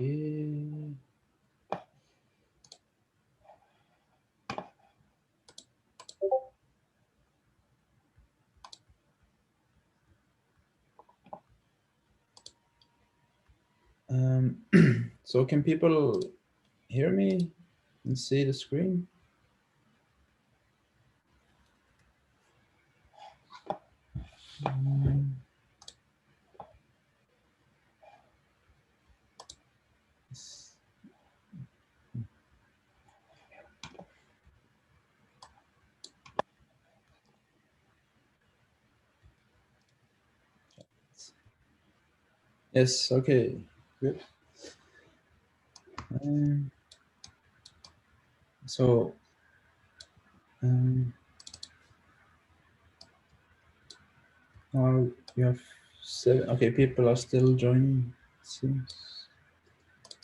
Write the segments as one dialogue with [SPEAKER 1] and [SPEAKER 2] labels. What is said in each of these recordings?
[SPEAKER 1] Okay. So can people hear me and see the screen? Yes, okay, good. So now you have 7, okay, people are still joining, it seems.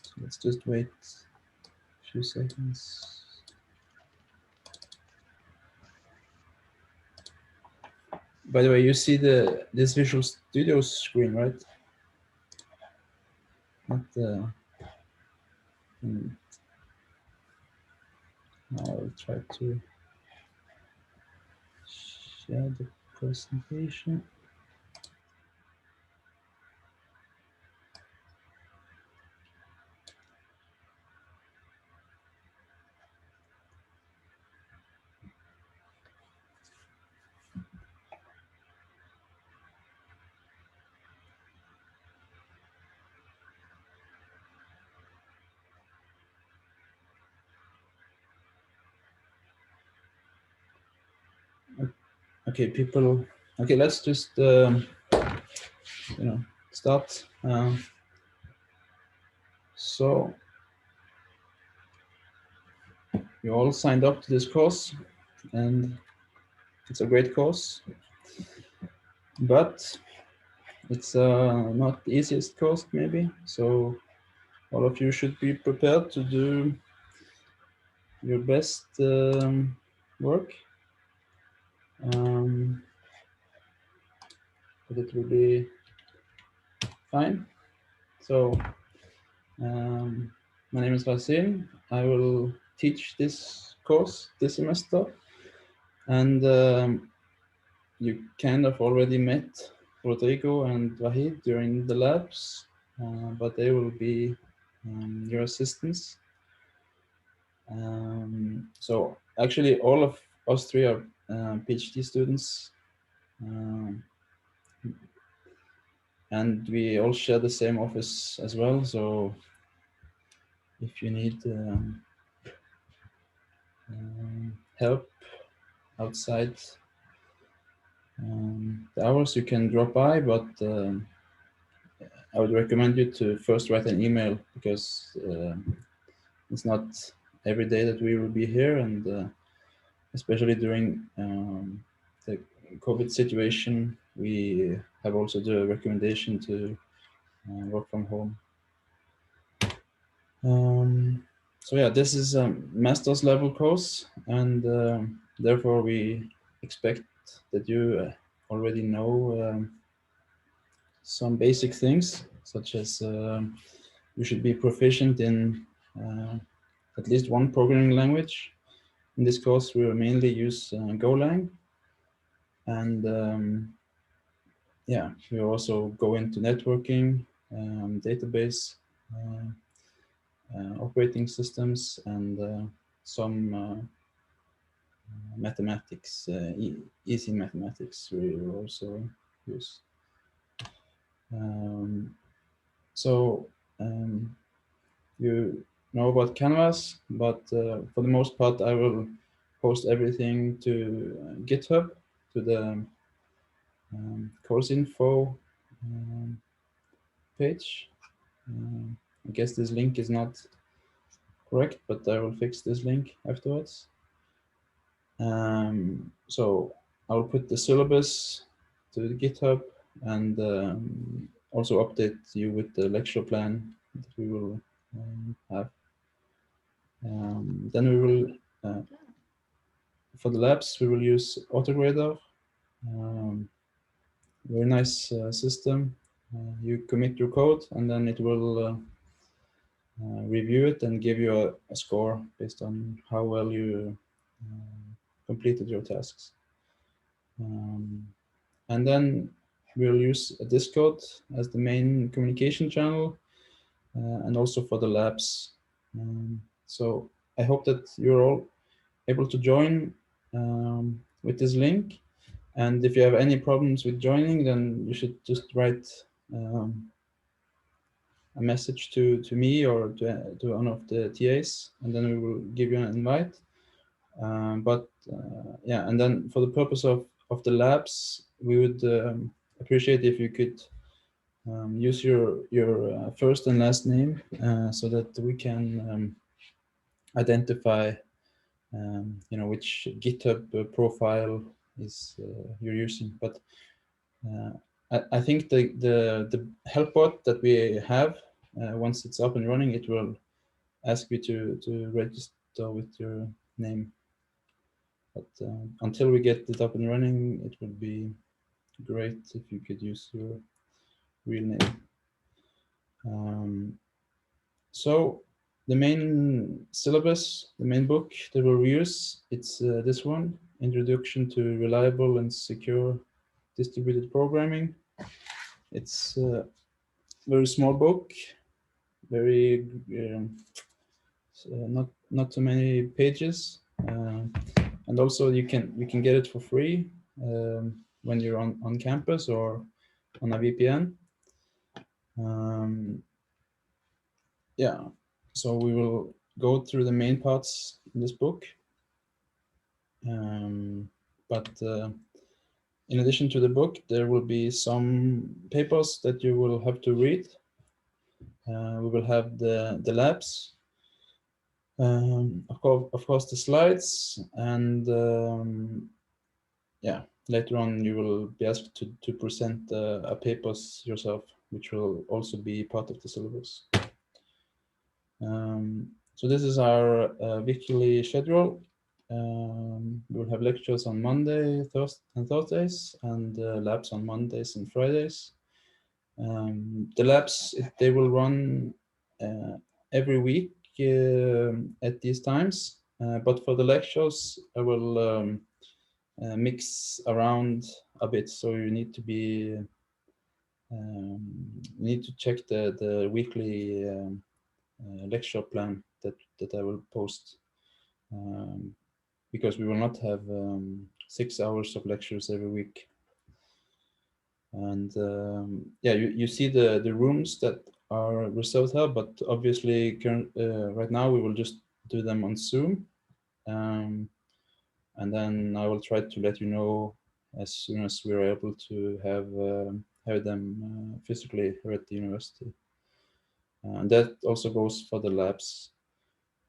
[SPEAKER 1] So let's just wait a few seconds. By the way, you see this Visual Studio screen, right? Not the. I'll try to share the presentation. Okay, people. Okay, let's just start. So you all signed up to this course, and it's a great course, but it's not the easiest course maybe. So all of you should be prepared to do your best work. But it will be fine. So my name is Rasim. I will teach this course this semester, and you kind of already met Rodrigo and Wahid during the labs, but they will be your assistants. So actually all of us three are PhD students, and we all share the same office as well. So if you need help outside the hours, you can drop by, but I would recommend you to first write an email, because it's not every day that we will be here, and especially during the COVID situation, we have also the recommendation to work from home. So yeah, this is a master's level course, and therefore we expect that you already know some basic things, such as you should be proficient in at least one programming language. In this course, we will mainly use Golang, and yeah, we also go into networking, database, operating systems, and some mathematics, easy mathematics we will also use. You know about Canvas, but for the most part, I will post everything to GitHub, to the course info page. I guess this link is not correct, but I will fix this link afterwards. So I'll put the syllabus to the GitHub, and also update you with the lecture plan that we will have. Then we will, for the labs, we will use AutoGrader. Very nice system. You commit your code, and then it will review it and give you a score based on how well you completed your tasks. And then we'll use a Discord as the main communication channel, and also for the labs. So I hope that you're all able to join with this link. And if you have any problems with joining, then you should just write a message to me or to one of the TAs, and then we will give you an invite. Yeah, and then for the purpose of the labs, we would appreciate if you could use your first and last name so that we can identify which GitHub profile is you're using. But I think the help bot that we have, once it's up and running, it will ask you to register with your name. But until we get it up and running, it would be great if you could use your real name. So the main syllabus, the main book that we'll use, it's this one, Introduction to Reliable and Secure Distributed Programming. It's a very small book, very not too many pages, and also you can get it for free when you're on campus or on a VPN. Yeah, so we will go through the main parts in this book, but in addition to the book, there will be some papers that you will have to read. We will have the labs, of course the slides, and yeah, later on you will be asked to present a papers yourself, which will also be part of the syllabus. So this is our weekly schedule. We'll have lectures on Monday, Thursdays, and labs on Mondays and Fridays. The labs, they will run every week at these times, but for the lectures, I will mix around a bit. So you need to be check the weekly lecture plan that I will post, because we will not have 6 hours of lectures every week. And yeah, you see the rooms that are reserved here, but obviously right now we will just do them on Zoom, and then I will try to let you know as soon as we're able to have them physically here at the university. And that also goes for the labs.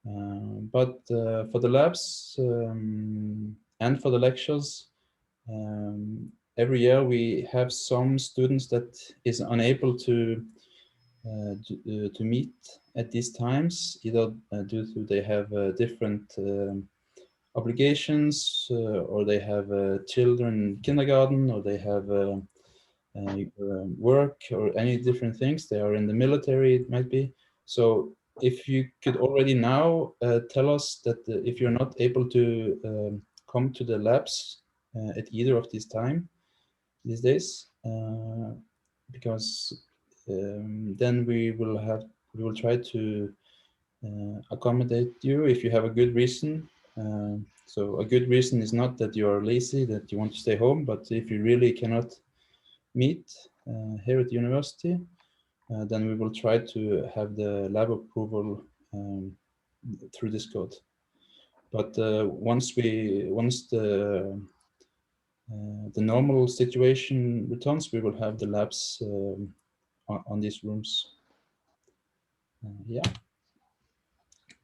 [SPEAKER 1] But for the labs and for the lectures, every year we have some students that is unable to meet at these times, either due to they have different obligations, or they have children in kindergarten, or they have work, or any different things. They are in the military, it might be. So if you could already now tell us that if you're not able to come to the labs at either of these days, because then we will try to accommodate you if you have a good reason. So a good reason is not that you are lazy, that you want to stay home, but if you really cannot meet here at the university, then we will try to have the lab approval through Discord. But once the normal situation returns, we will have the labs on these rooms. Yeah.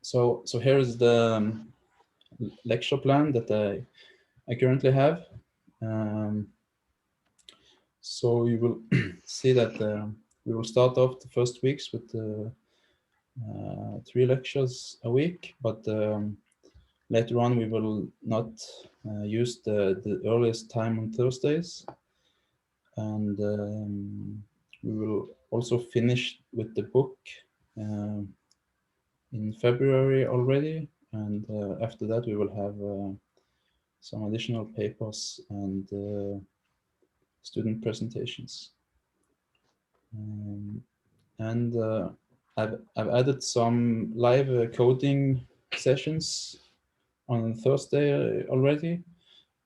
[SPEAKER 1] So here is the lecture plan that I currently have. So you will see that we will start off the first weeks with 3 lectures a week, but later on we will not use the earliest time on Thursdays, and we will also finish with the book in February already, and after that we will have some additional papers and student presentations. And I've added some live coding sessions on Thursday already,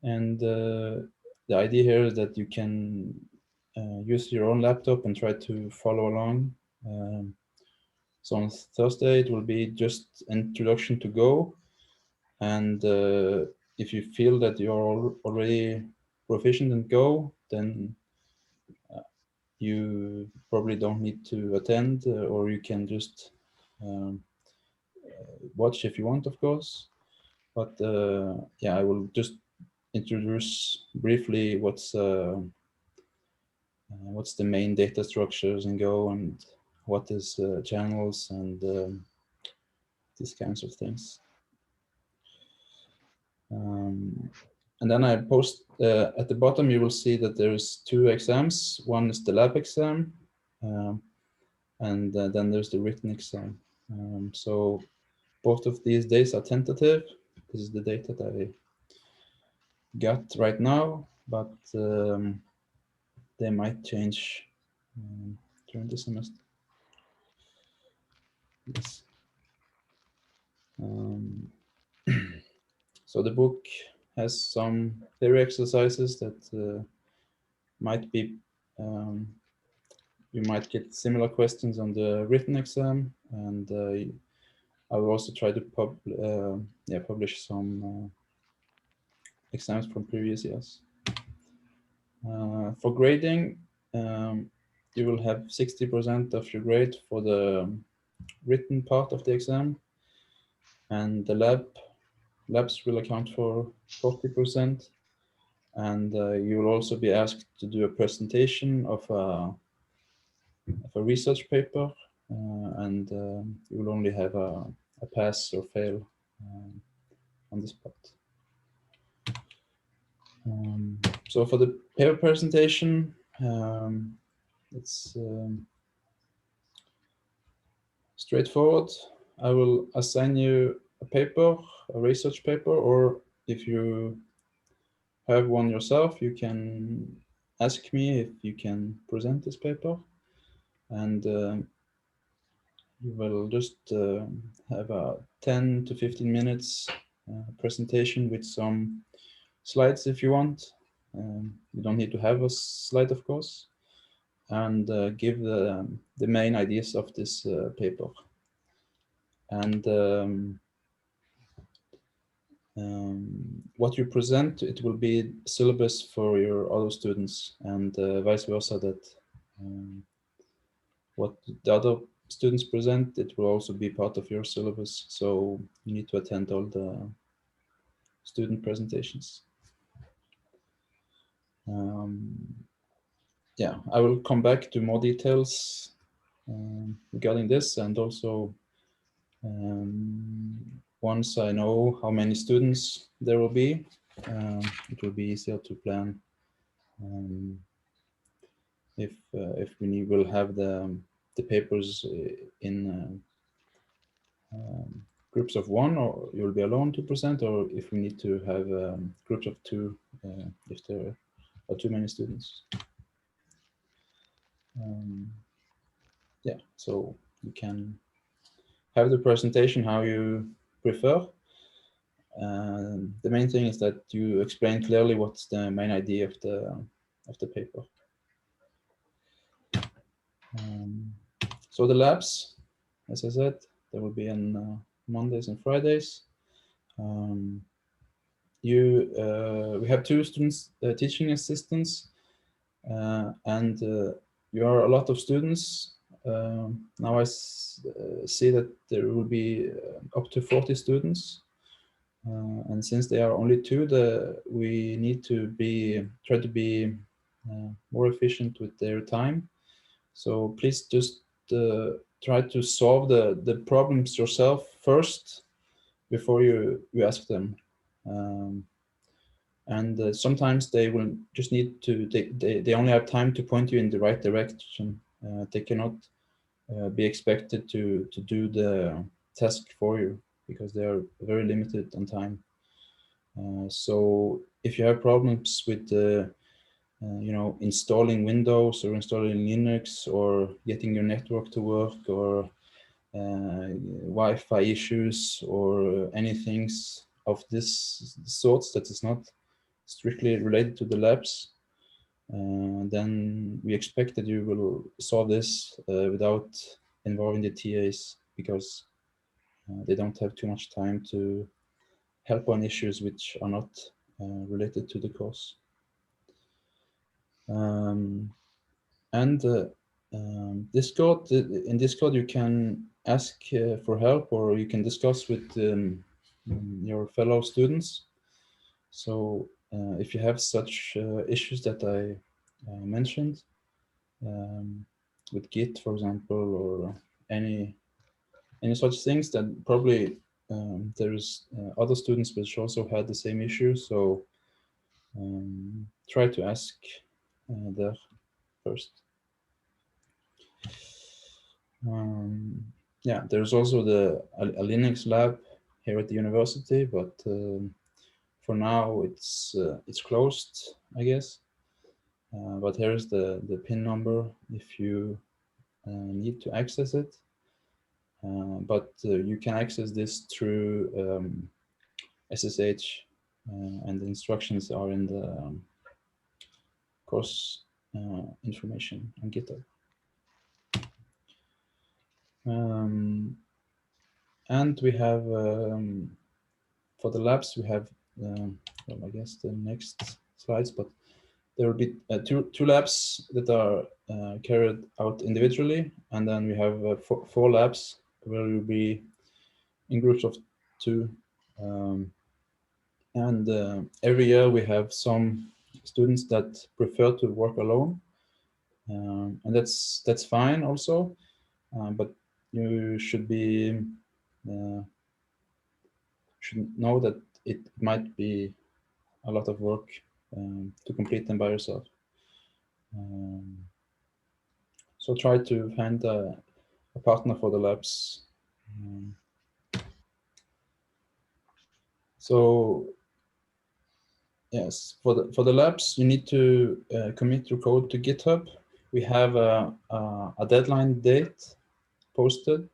[SPEAKER 1] and the idea here is that you can use your own laptop and try to follow along. So on Thursday it will be just introduction to Go, and if you feel that you're already proficient in Go, then you probably don't need to attend, or you can just um, watch if you want, of course. But yeah, I will just introduce briefly what's the main data structures in Go, and what is channels, and these kinds of things. And then I post at the bottom, you will see that there's 2 exams. One is the lab exam, and then there's the written exam. So both of these days are tentative. This is the date that I got right now, but they might change during the semester. Yes. So the book has some theory exercises that might be, you might get similar questions on the written exam, and I will also try to publish some exams from previous years. For grading, you will have 60% of your grade for the written part of the exam, and the labs will account for 40%. And you will also be asked to do a presentation of a research paper, and you will only have a pass or fail on this part. So for the paper presentation, it's straightforward. I will assign you a paper, a research paper, or if you have one yourself, you can ask me if you can present this paper, and you will just have a 10 to 15 minutes presentation with some slides if you want. You don't need to have a slide, of course, and give the main ideas of this paper. And what you present, it will be syllabus for your other students, and vice versa, that what the other students present, it will also be part of your syllabus. So you need to attend all the student presentations. Yeah, I will come back to more details regarding this, and also once I know how many students there will be, it will be easier to plan if we will have the papers in groups of 1, or you'll be alone to present, or if we need to have groups of 2 if there are too many students. Yeah, so you can have the presentation how you prefer. The main thing is that you explain clearly what's the main idea of the paper. So the labs, as I said, there will be on Mondays and Fridays. We have 2 students, teaching assistants, and you are a lot of students. Now I see that there will be up to 40 students. And since they are only 2, we need to try to be more efficient with their time. So please just try to solve the problems yourself first before you ask them. And sometimes they will just need to, they only have time to point you in the right direction. They cannot be expected to do task for you because they are very limited on time. So if you have problems with installing Windows or installing Linux or getting your network to work or Wi-Fi issues or anything of this sorts that is not strictly related to the labs, then we expect that you will solve this without involving the TAs because they don't have too much time to help on issues which are not related to the course. And Discord, in Discord you can ask for help or you can discuss with your fellow students. So if you have such issues that I mentioned with Git, for example, or any such things, then probably there's other students which also had the same issue. So try to ask there first. Yeah, there's also a Linux lab here at the university, but for now it's closed, I guess. But here's the PIN number if you need to access it. But you can access this through SSH, and the instructions are in the course information on GitHub. And we have, for the labs, we have, well, I guess the next slides, but there will be two labs that are carried out individually, and then we have four labs where you'll be in groups of 2. And every year we have some students that prefer to work alone, and that's fine also, but you should know that it might be a lot of work to complete them by yourself. So try to find a partner for the labs. So yes, for the labs, you need to commit your code to GitHub. We have a deadline date posted,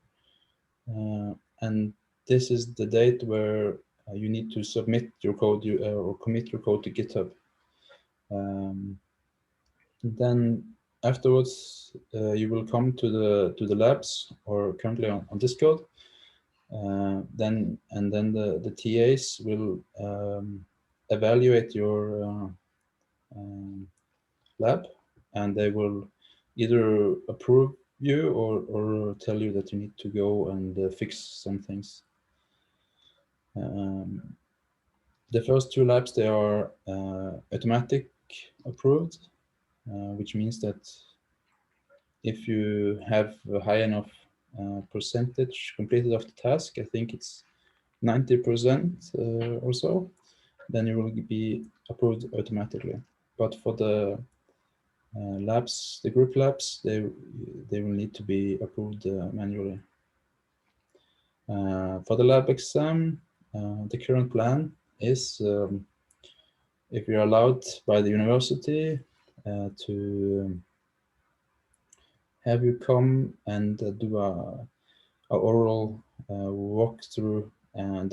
[SPEAKER 1] and this is the date where you need to submit your code or commit your code to GitHub. Then afterwards, you will come to the labs or currently on Discord. Then the TAs will evaluate your lab, and they will either approve you or tell you that you need to go and fix some things. The first 2 labs, they are automatic approved, which means that if you have a high enough percentage completed of the task, I think it's 90% or so, then you will be approved automatically. But for the labs, the group labs, they will need to be approved manually. For the lab exam, the current plan is, if you're allowed by the university to have you come and do a oral walkthrough and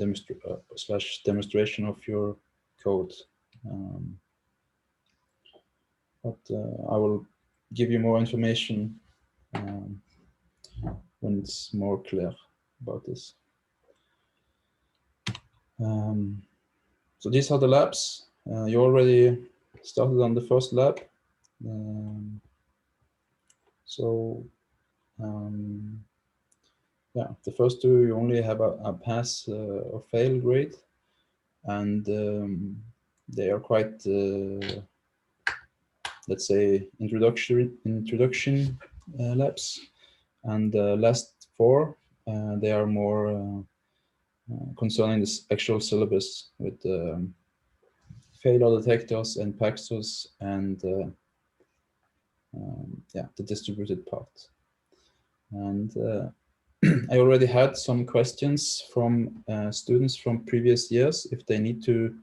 [SPEAKER 1] demonstration of your code. But I will give you more information when it's more clear about this. So these are the labs. You already started on the first lab. Yeah, the first 2, you only have a pass or fail grade, and they are quite, let's say, introduction labs. And the last 4, they are more concerning this actual syllabus with failure detectors and Paxos and yeah, the distributed part. And I already had some questions from students from previous years if they need to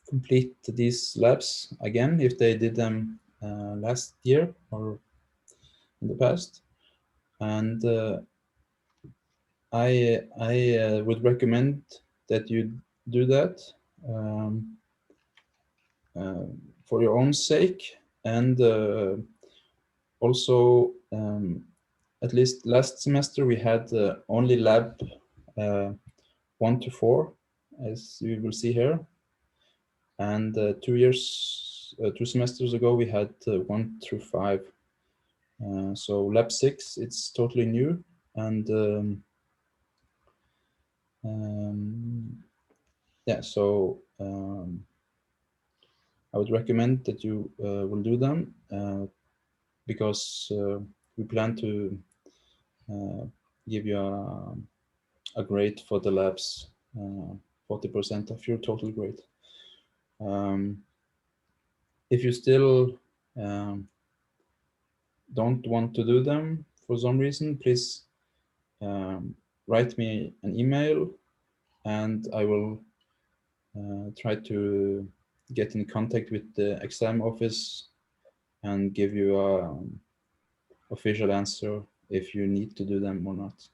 [SPEAKER 1] complete these labs again, if they did them last year or in the past. And I would recommend that you do that for your own sake, and also at least last semester we had only lab 1 to 4, as you will see here, and 2 semesters ago we had 1 through 5. So lab 6, it's totally new, and yeah, so I would recommend that you will do them because we plan to give you a grade for the labs, 40% of your total grade. If you still don't want to do them for some reason, please write me an email and I will try to get in contact with the exam office and give you a official answer if you need to do them or not.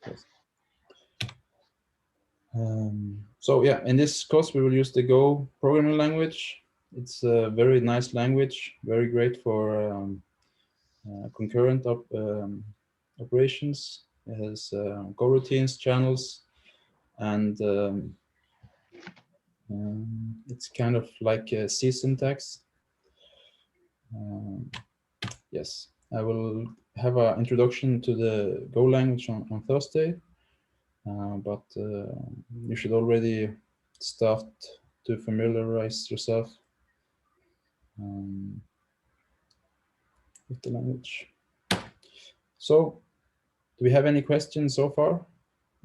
[SPEAKER 1] Yes. So yeah, in this course we will use the Go programming language. It's a very nice language, very great for concurrent operations. It has coroutines, channels, and it's kind of like a C syntax. Yes, I will have an introduction to the Go language on Thursday, but you should already start to familiarize yourself with the language. So, do we have any questions so far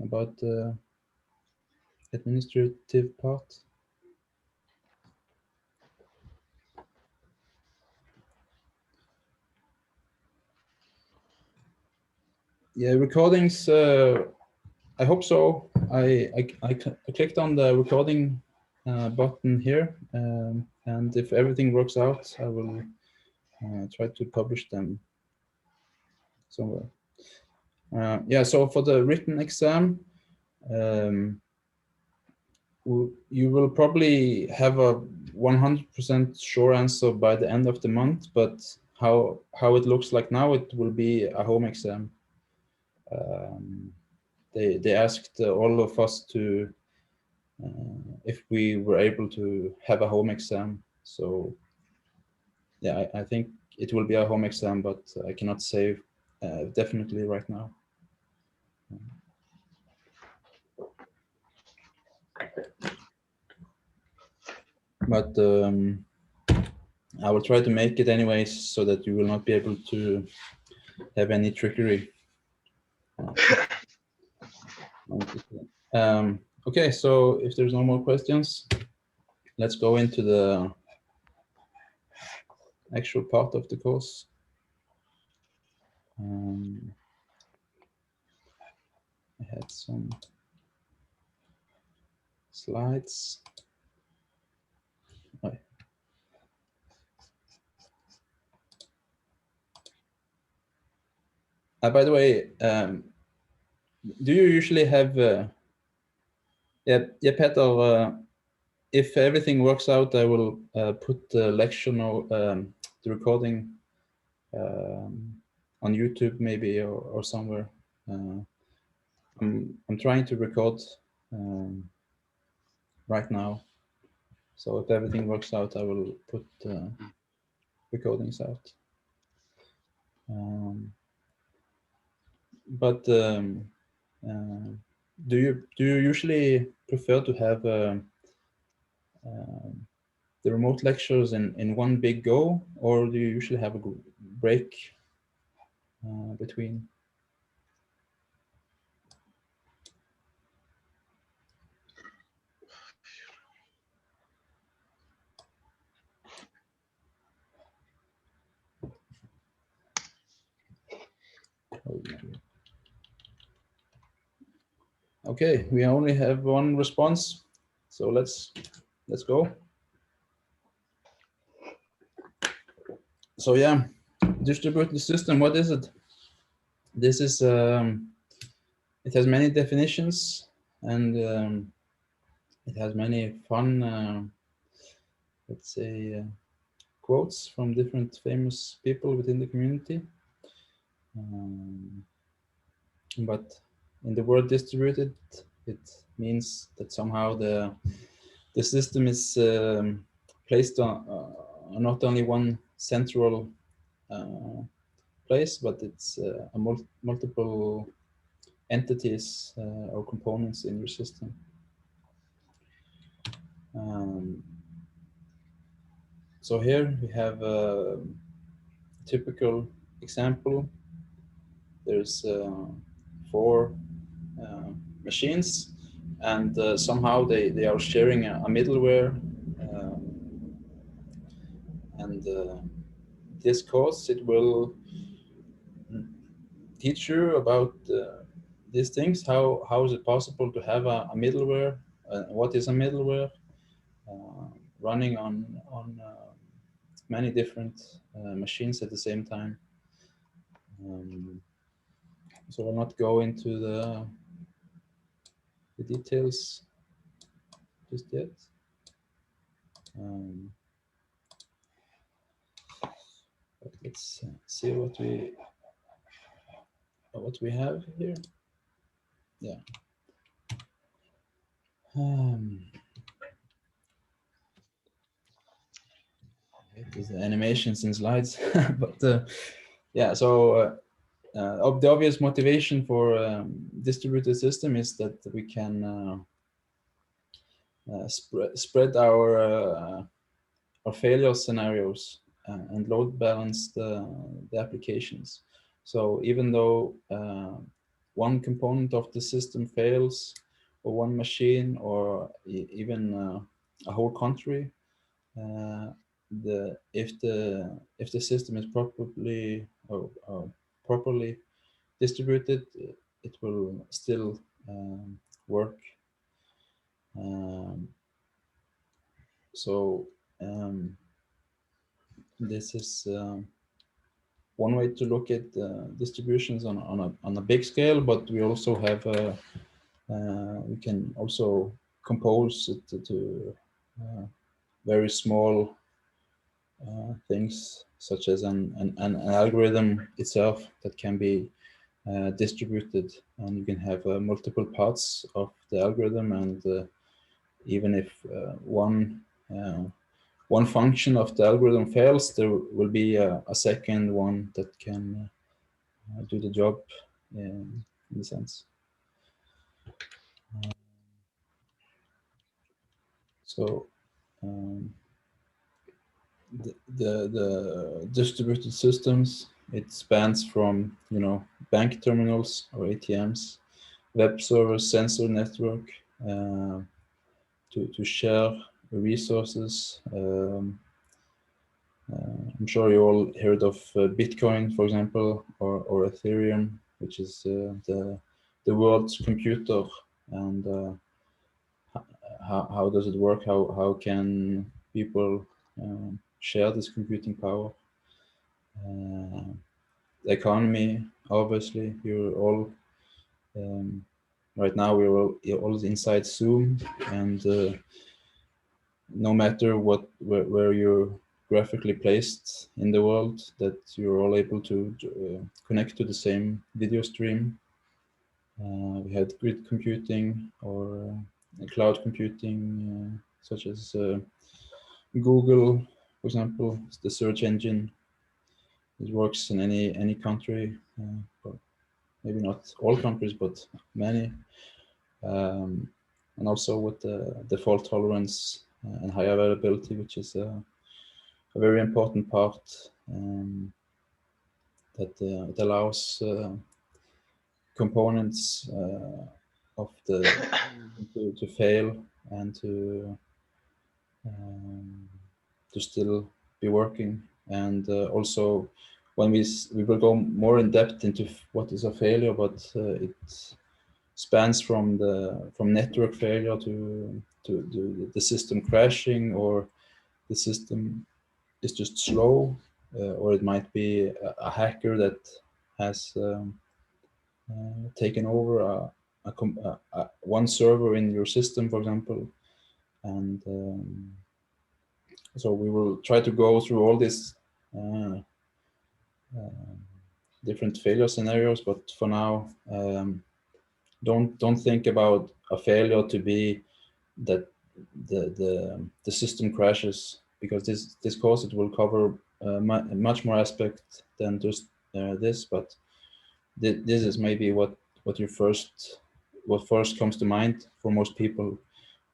[SPEAKER 1] about the administrative part? Yeah, recordings. I hope so. I clicked on the recording button here, and if everything works out, I will try to publish them somewhere. Yeah. So for the written exam, you will probably have a 100% sure answer by the end of the month, but how it looks like now, it will be a home exam. They asked all of us to if we were able to have a home exam. So yeah, I think it will be a home exam, but I cannot say definitely right now. But I will try to make it anyways, so that you will not be able to have any trickery. Okay, so if there's no more questions, let's go into the actual part of the course. I had some slides. Oh. By the way, do you usually have yeah, Peter, if everything works out, I will put the lecture the recording on YouTube maybe, or somewhere. I'm trying to record right now, so if everything works out, I will put recordings out. But do you usually prefer to have the remote lectures in one big go, or do you usually have a break between? Okay, we only have one response, so let's go. So yeah, distributed system, what is it? This is it has many definitions, and it has many fun let's say quotes from different famous people within the community. But in the word distributed, it means that somehow the system is placed on not only one central place, but it's multiple entities or components in your system. So here we have a typical example. There's 4 machines, and somehow they are sharing a middleware, and this course it will teach you about these things. How is it possible to have a middleware? What is a middleware? Running on many different machines at the same time. So I'll not go into the details just yet. But let's see what we have here. Yeah. These animations and slides, but yeah. So the obvious motivation for distributed system is that we can spread our failure scenarios and load balance the applications. So even though one component of the system fails, or one machine, or even a whole country, if the system is properly distributed, it will still work. So this is one way to look at distributions on a big scale, but we also have we can also compose it to very small things, such as an algorithm itself that can be distributed, and you can have multiple parts of the algorithm, and even if one function of the algorithm fails, there will be a second one that can do the job in a sense. So the distributed systems, it spans from bank terminals or ATMs, web servers, sensor network, to share resources. I'm sure you all heard of Bitcoin, for example, or Ethereum, which is the world's computer. And how does it work? How can people share this computing power? The economy, obviously, you're all right now. You're all inside Zoom, and no matter where you're graphically placed in the world, that you're all able to connect to the same video stream. We had grid computing or cloud computing, such as Google, for example, the search engine. It works in any country, but maybe not all countries, but many. And also with the fault tolerance and high availability, which is a very important part, that it allows components of the to fail and to still be working. And also when we will go more in depth into what is a failure, but it spans from network failure to the system crashing, or the system is just slow, or it might be a hacker that has taken over one server in your system, for example. And so we will try to go through all these different failure scenarios, but for now, don't think about a failure to be that the system crashes, because this course, it will cover much more aspect than just this. But this is maybe what first comes to mind for most people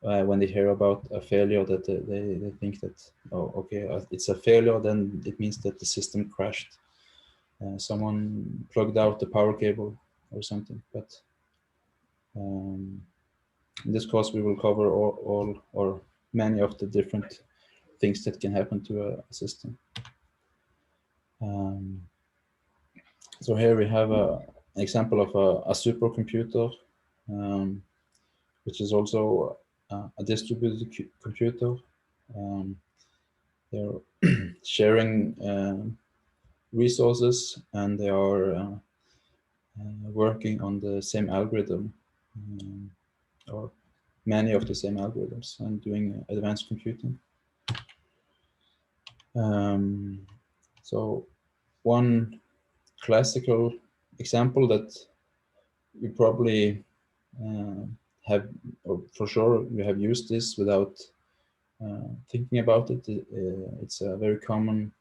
[SPEAKER 1] when they hear about a failure, that they think that, oh, okay, it's a failure, then it means that the system crashed. Someone plugged out the power cable or something. But in this course, we will cover all or many of the different things that can happen to a system. So here we have an example of a supercomputer, which is also a distributed computer. They're sharing resources, and they are working on the same algorithm, or many of the same algorithms, and doing advanced computing. So one classical example that you probably have, or for sure you have used this without thinking about it. It's a very common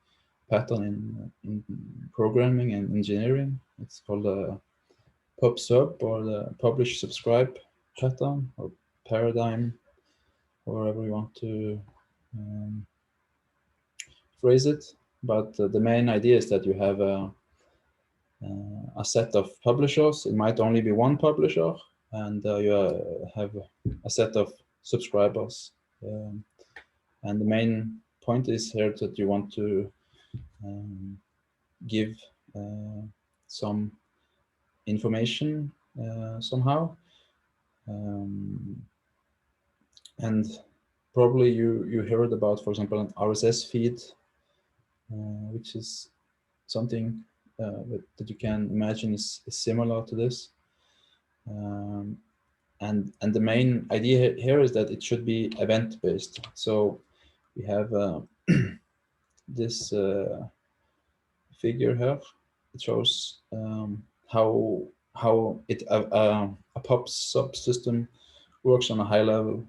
[SPEAKER 1] pattern in programming and engineering. It's called a pub/sub, or the publish subscribe pattern, or paradigm, or however you want to phrase it. But the main idea is that you have a set of publishers. It might only be one publisher, and you have a set of subscribers. And the main point is here that you want to give some information somehow. And probably you heard about, for example, an RSS feed, which is something that you can imagine is similar to this. And the main idea here is that it should be event-based. So we have this figure here. It shows how a pub subsystem works on a high level.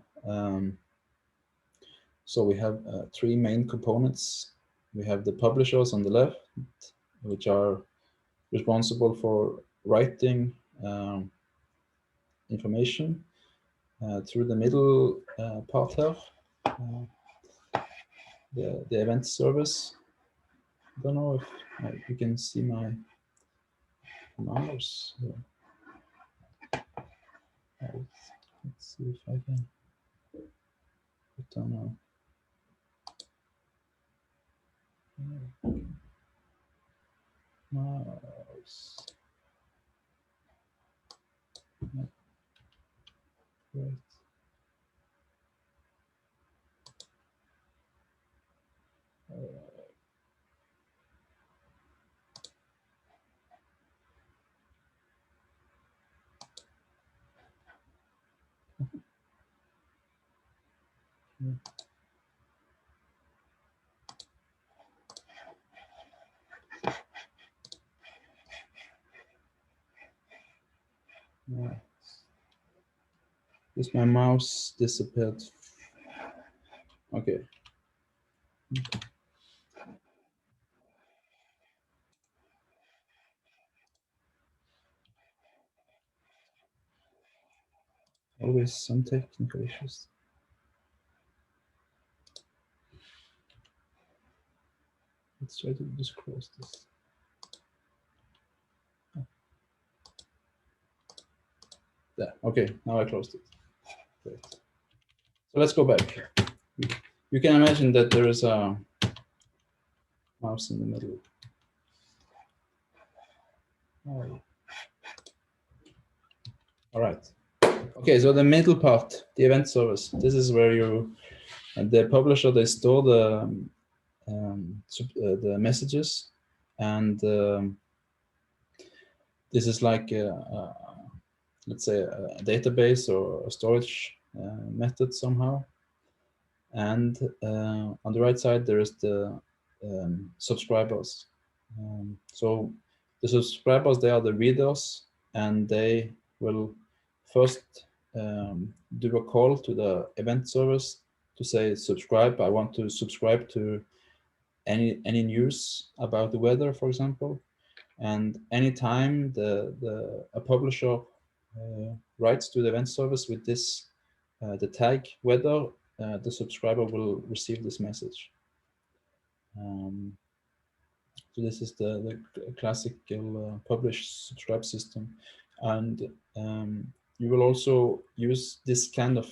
[SPEAKER 1] So we have three main components. We have the publishers on the left, which are responsible for writing information through the middle part here, the event service. I don't know if you can see my mouse here. Let's see if I can put on a mouse. Great. Yeah. Just my mouse disappeared. Okay. Always some technical issues. Let's try to just close this. There. Okay, now I closed it. Great. So let's go back. You can imagine that there is a mouse in the middle. Oh. All right. Okay, so the middle part, the event service. This is where you, and the publisher, they store the messages, and this is like let's say a database or a storage method somehow. And on the right side there is the subscribers. So the subscribers, they are the readers, and they will first do a call to the event service to say, subscribe, I want to subscribe to any news about the weather, for example. And anytime a publisher writes to the event service with this the tag weather, the subscriber will receive this message. So this is the classical publish subscribe system, and you will also use this kind of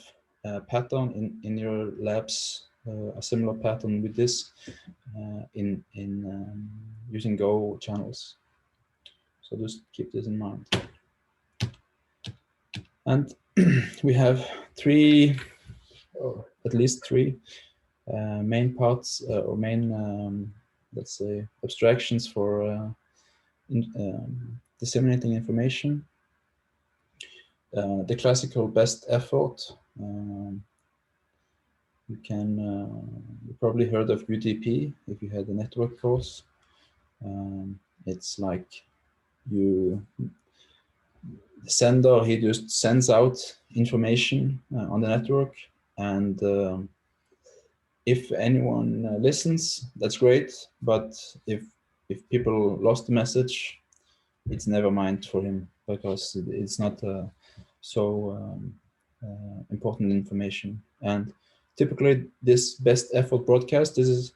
[SPEAKER 1] pattern in your labs, a similar pattern with this in using Go channels. So just keep this in mind. And we have three, or at least three, main parts or main, let's say, abstractions for disseminating information. The classical best effort. You can you probably heard of UDP if you had a network course. It's like the sender, he just sends out information on the network, and if anyone listens, that's great. But if people lost the message, it's never mind for him, because it's not so important information. And typically, this best effort broadcast, this is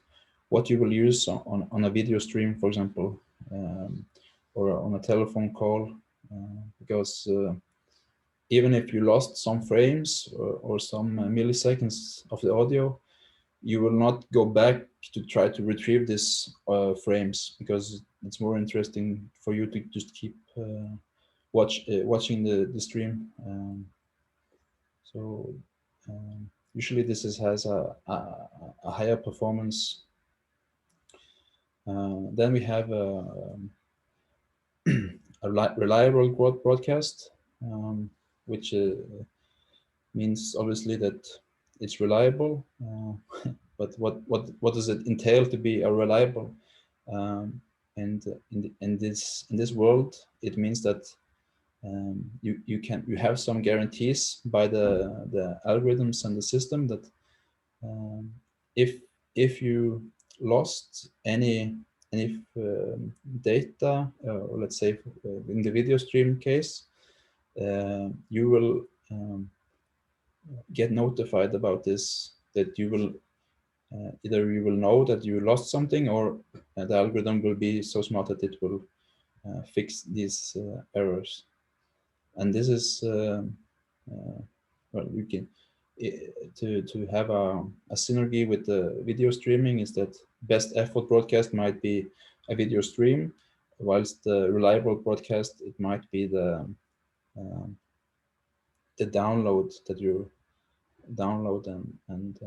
[SPEAKER 1] what you will use on a video stream, for example, or on a telephone call, because even if you lost some frames or some milliseconds of the audio, you will not go back to try to retrieve these frames, because it's more interesting for you to just keep watching the stream. So usually this has a higher performance. Then we have a reliable broadcast, which means obviously that it's reliable. But what does it entail to be a reliable? And in this world, it means that you have some guarantees by the algorithms and the system that if you lost any data, or let's say in the video stream case, you will get notified about this, that you will either you will know that you lost something, or the algorithm will be so smart that it will fix these errors. And this is well, you can to have a synergy with the video streaming, is that best effort broadcast might be a video stream, whilst the reliable broadcast, it might be the download that you download, and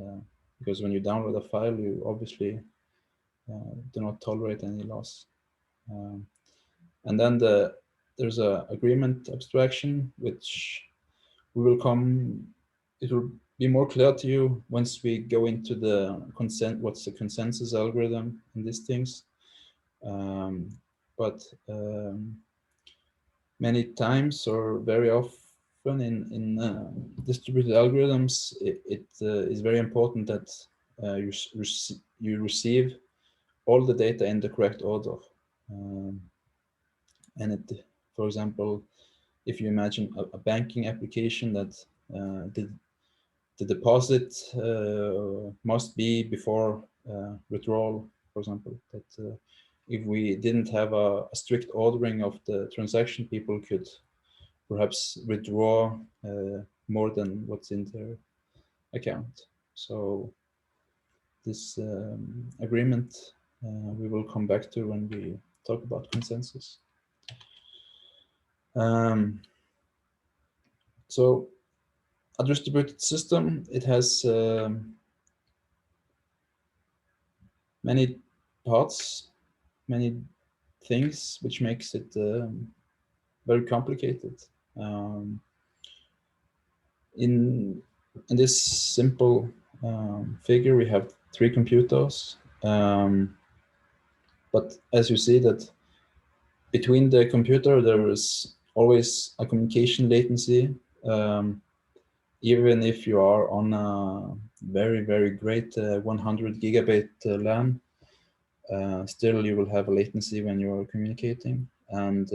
[SPEAKER 1] because when you download a file, you obviously do not tolerate any loss. And then there's a agreement abstraction, which we will come, it will be more clear to you once we go into the what's the consensus algorithm in these things. But many times, or very often in distributed algorithms, it is very important that you receive all the data in the correct order. And it, for example, if you imagine a banking application that the deposit must be before withdrawal, for example, that if we didn't have a strict ordering of the transaction, people could perhaps withdraw more than what's in their account. So this agreement we will come back to when we talk about consensus. So a distributed system, it has many parts, many things, which makes it very complicated. Um, in this simple figure, we have 3 computers, but as you see that between the computer there is always a communication latency, even if you are on a very great 100 gigabit LAN. Still you will have a latency when you are communicating, and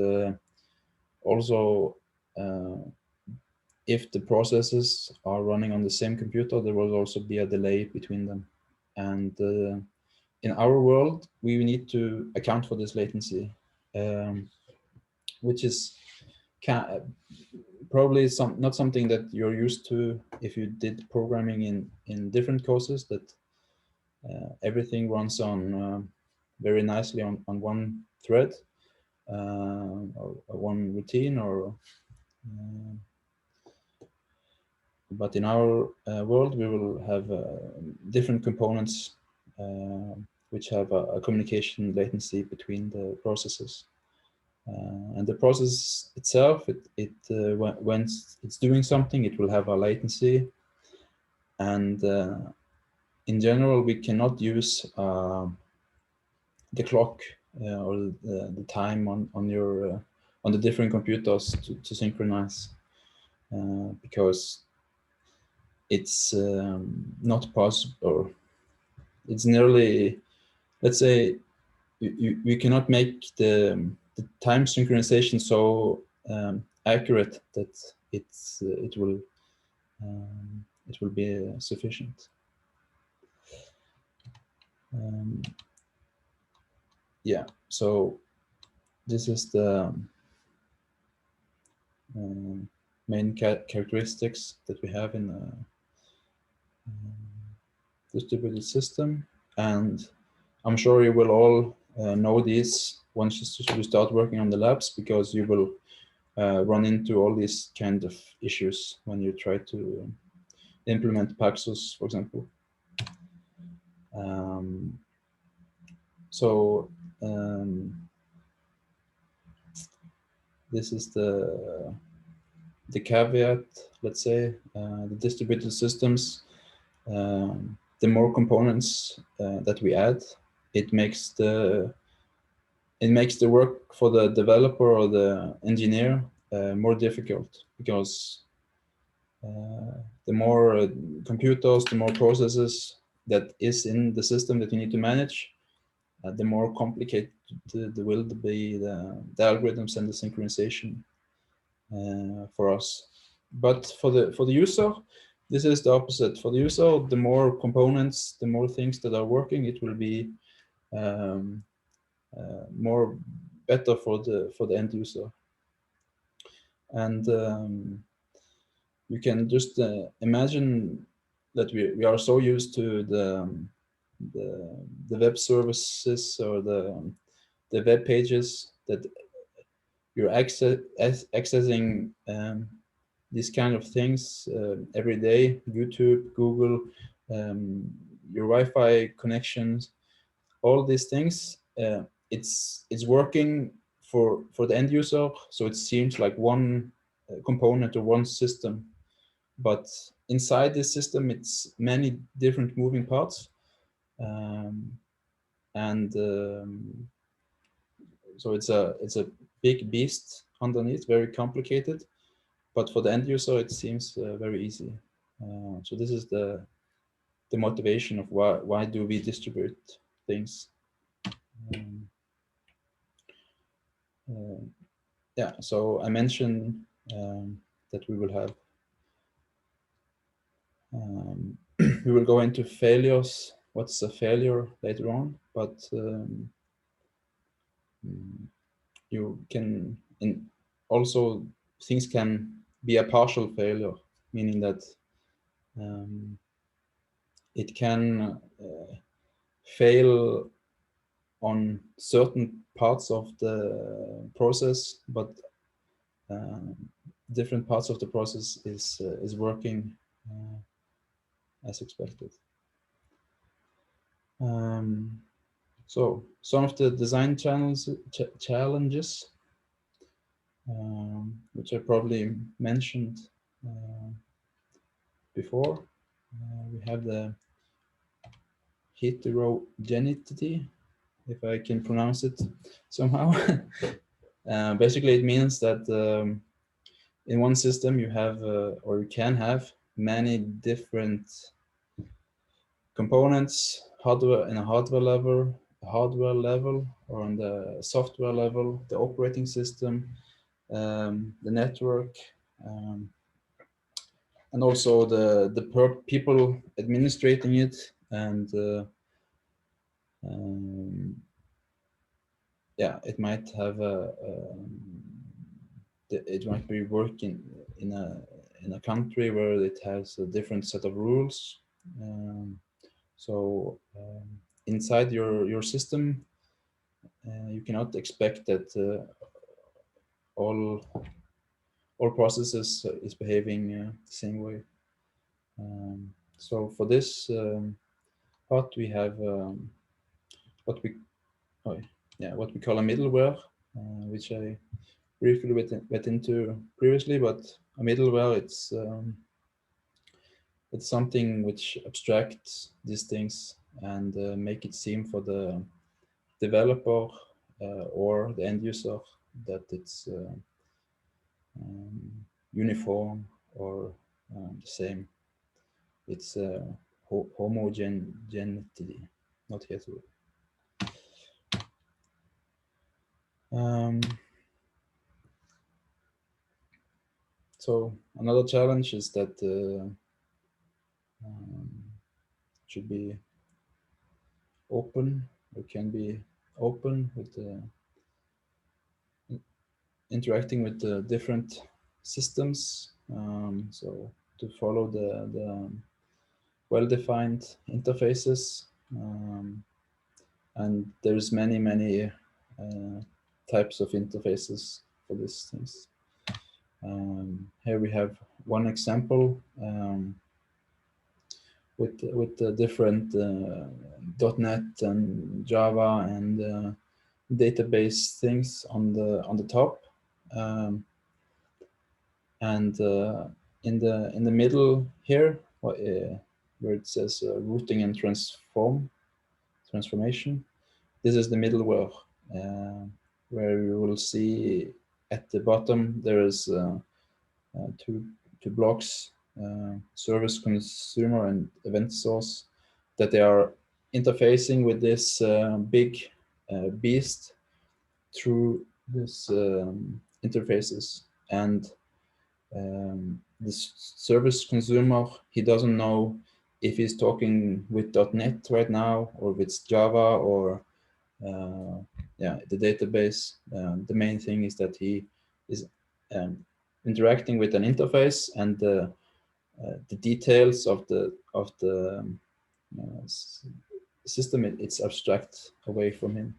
[SPEAKER 1] also if the processes are running on the same computer, there will also be a delay between them. And in our world, we need to account for this latency, which is probably not something that you're used to if you did programming in different courses, that everything runs on very nicely on one thread, or one routine, or but in our world, we will have different components which have a communication latency between the processes. And the process itself, when it's doing something, it will have a latency. And in general, we cannot use the clock or the time on your on the different computers to synchronize, because it's not possible, or it's nearly, let's say, you cannot make the time synchronization so accurate that it will be sufficient. Yeah, so this is the main characteristics that we have in a distributed system, and I'm sure you will all know these once you start working on the labs, because you will run into all these kind of issues when you try to implement Paxos, for example. So this is the caveat, let's say. The distributed systems, the more components that we add, it makes the work for the developer or the engineer more difficult, because the more computers, the more processes that is in the system that you need to manage, the more complicated will be the algorithms and the synchronization for us. But for the user, this is the opposite. For the user, the more components, the more things that are working, it will be more better for the end user. And you can just imagine that we are so used to the web services or the web pages that you're accessing these kind of things every day. YouTube, Google, your Wi-Fi connections, all these things. It's working for the end user, so it seems like one component or one system. But inside this system, it's many different moving parts, and so it's a big beast underneath, very complicated. But for the end user, it seems very easy. So this is the motivation of why do we distribute things. Yeah, so I mentioned that we will have we will go into failures. What's a failure later on, but you can also things can be a partial failure, meaning that it can fail on certain parts of the process, but different parts of the process is working as expected. So some of the design challenges, which I probably mentioned before, we have the heterogeneity, if I can pronounce it somehow. Basically, it means that in one system you have, or you can have, many different components, hardware in a hardware level, or on the software level, the operating system, the network, and also the people administrating it, and yeah, it might have it might be working in a country where it has a different set of rules. So inside your system, you cannot expect that all processes is behaving the same way. So for this part, we have what we what we call a middleware, which I briefly went into previously. But a middleware, it's something which abstracts these things and make it seem for the developer or the end user that it's uniform or the same. It's homogeneity, not hetero. So another challenge is that should be open, or can be open with interacting with the different systems. So to follow the well-defined interfaces, and there's many types of interfaces for these things. Here we have one example with the different .NET and Java and database things on the top, and in the middle here, where it says routing and transformation. This is the middleware, where you will see at the bottom there is two blocks, service consumer and event source, that they are interfacing with this big beast through this interfaces. And this service consumer, he doesn't know if he's talking with .NET right now or with Java or the database. The main thing is that he is interacting with an interface, and the details of the system, it's abstract away from him.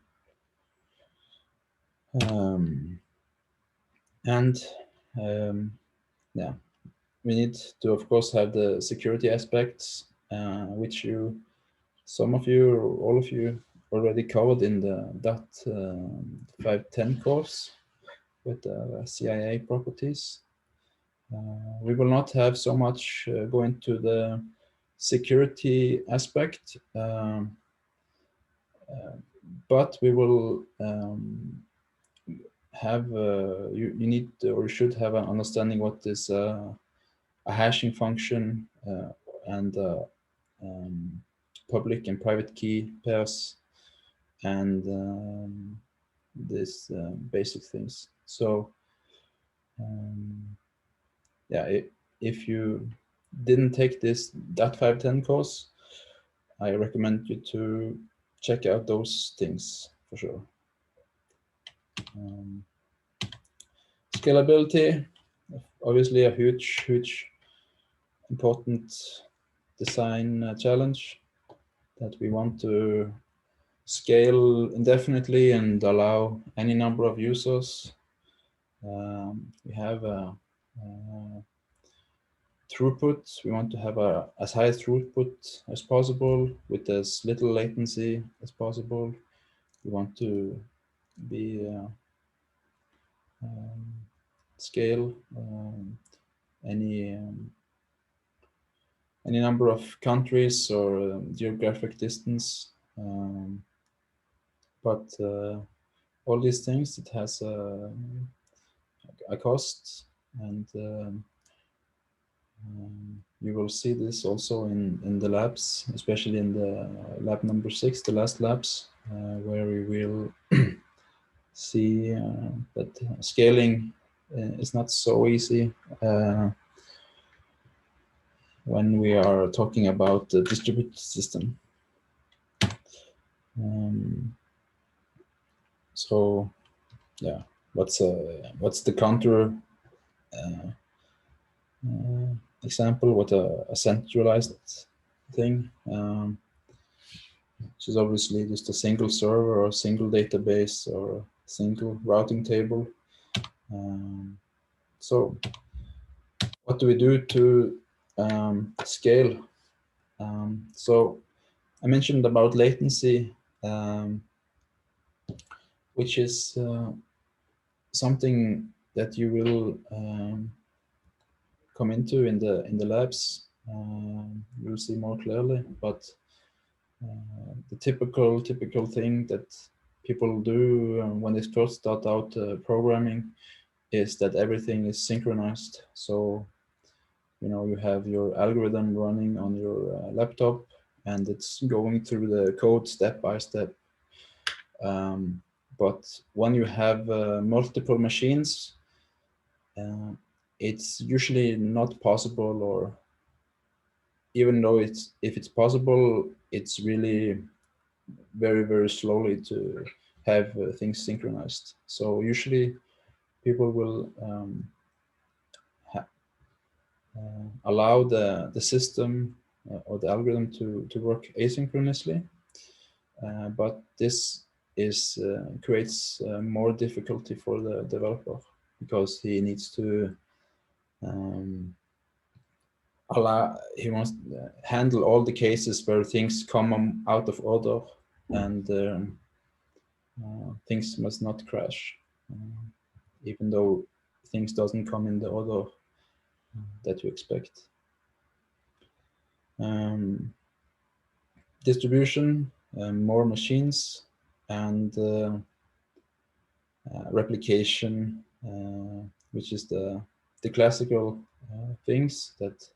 [SPEAKER 1] Yeah, we need to, of course, have the security aspects, which some of you, or all of you, already covered in the DAT510 course with CIA properties. We will not have so much go into the security aspect, but we will have you need or should have an understanding what is a hashing function and public and private key pairs, and these basic things. So yeah, if you didn't take this DAT510 course, I recommend you to check out those things for sure. Scalability, obviously a huge important design challenge, that we want to scale indefinitely and allow any number of users We have throughput. We want to have as high throughput as possible with as little latency as possible. We want to be scale any number of countries or geographic distance. But all these things, it has a cost, and you will see this also in the labs, especially in the lab number 6, the last labs, where we will see that scaling is not so easy when we are talking about the distributed system. So yeah, what's the counter example? What a centralized thing, which is obviously just a single server or a single database or a single routing table. So what do we do to scale? So I mentioned about latency, which is something that you will come into in the labs. You'll see more clearly, but the typical thing that people do when they first start out programming is that everything is synchronized. So you have your algorithm running on your laptop, and it's going through the code step by step. But when you have multiple machines, it's usually not possible, or even though if it's possible, it's really very, very slowly to have things synchronized. So usually people will allow the system or the algorithm to work asynchronously, but this creates more difficulty for the developer, because he needs to he wants to handle all the cases where things come out of order, and things must not crash, even though things doesn't come in the order that you expect. Distribution, more machines, and replication, which is the classical things that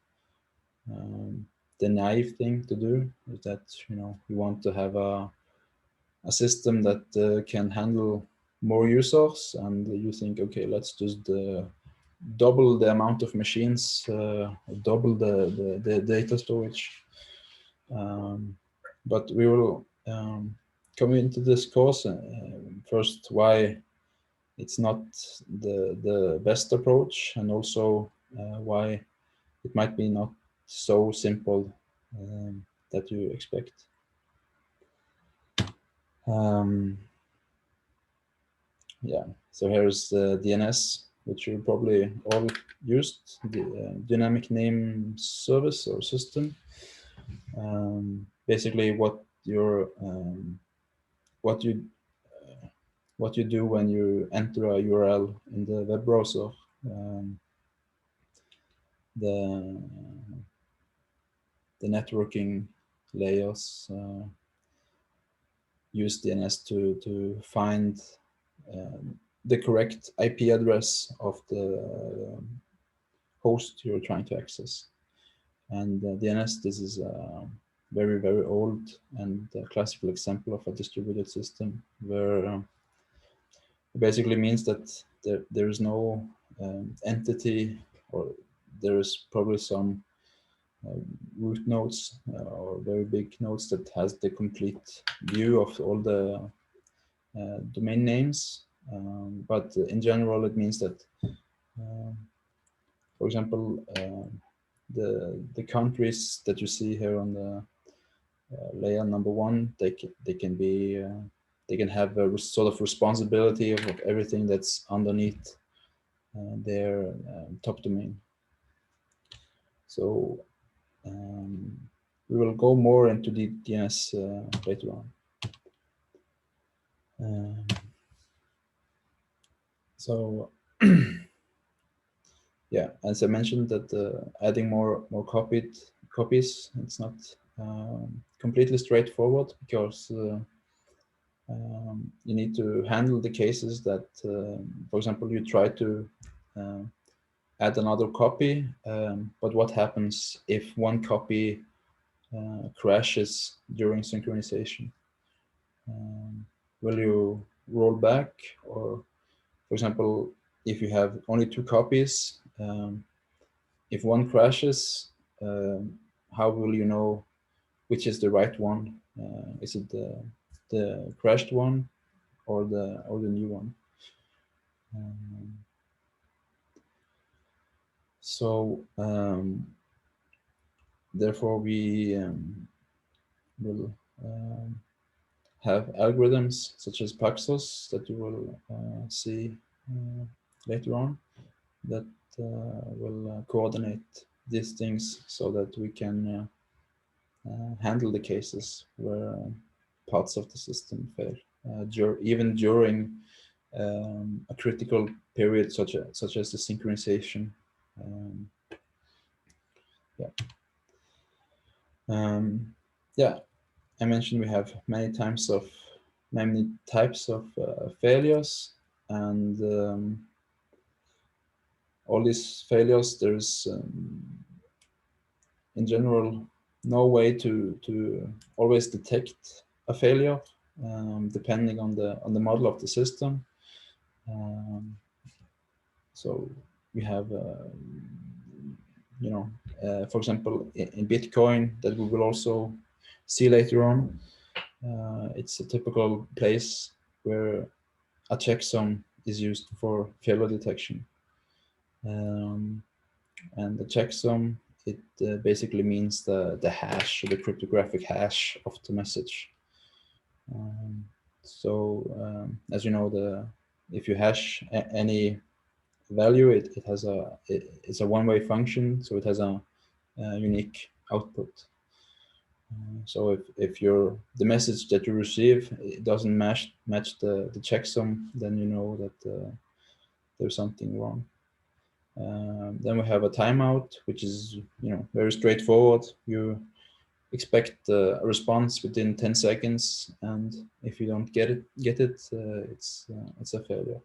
[SPEAKER 1] the naive thing to do is that you want to have a system that can handle more users, and you think, okay, let's just double the amount of machines, double the data storage. But we will come into this course first why it's not the best approach, and also why it might be not so simple that you expect. Yeah, so here's the DNS, which you probably all used, the dynamic name service or system. Basically, what you do when you enter a URL in the web browser. The networking layers use DNS to find the correct IP address of the host you're trying to access. And DNS, this is a very, very old and classical example of a distributed system, where it basically means that there is no entity, or there is probably some root nodes or very big nodes that has the complete view of all the domain names. But in general, it means that, for example, the countries that you see here on the layer number 1, they can have a sort of responsibility of everything that's underneath their top domain. So we will go more into the DNS later on. So yeah, as I mentioned, that adding more copies, it's not completely straightforward, because you need to handle the cases that, for example, you try to add another copy, but what happens if one copy crashes during synchronization? Will you roll back? Or, for example, if you have only 2 copies, if one crashes, how will you know which is the right one? Is it the crashed one or the new one? So therefore we will have algorithms such as Paxos that you will see later on, that will coordinate these things so that we can handle the cases where parts of the system fail, even during a critical period such as the synchronization. Yeah. Yeah, I mentioned we have many types of failures, and all these failures, there's in general no way to always detect a failure, depending on the model of the system. So we have for example, in Bitcoin, that we will also see later on, it's a typical place where a checksum is used for failure detection. And the checksum, it basically means the hash, the cryptographic hash of the message. As you know, if you hash any value, it's a one-way function, so it has a unique output. So if the message that you receive, it doesn't match the checksum, then you know that there's something wrong. Then we have a timeout, which is very straightforward. You expect a response within 10 seconds, and if you don't get it, it's a failure.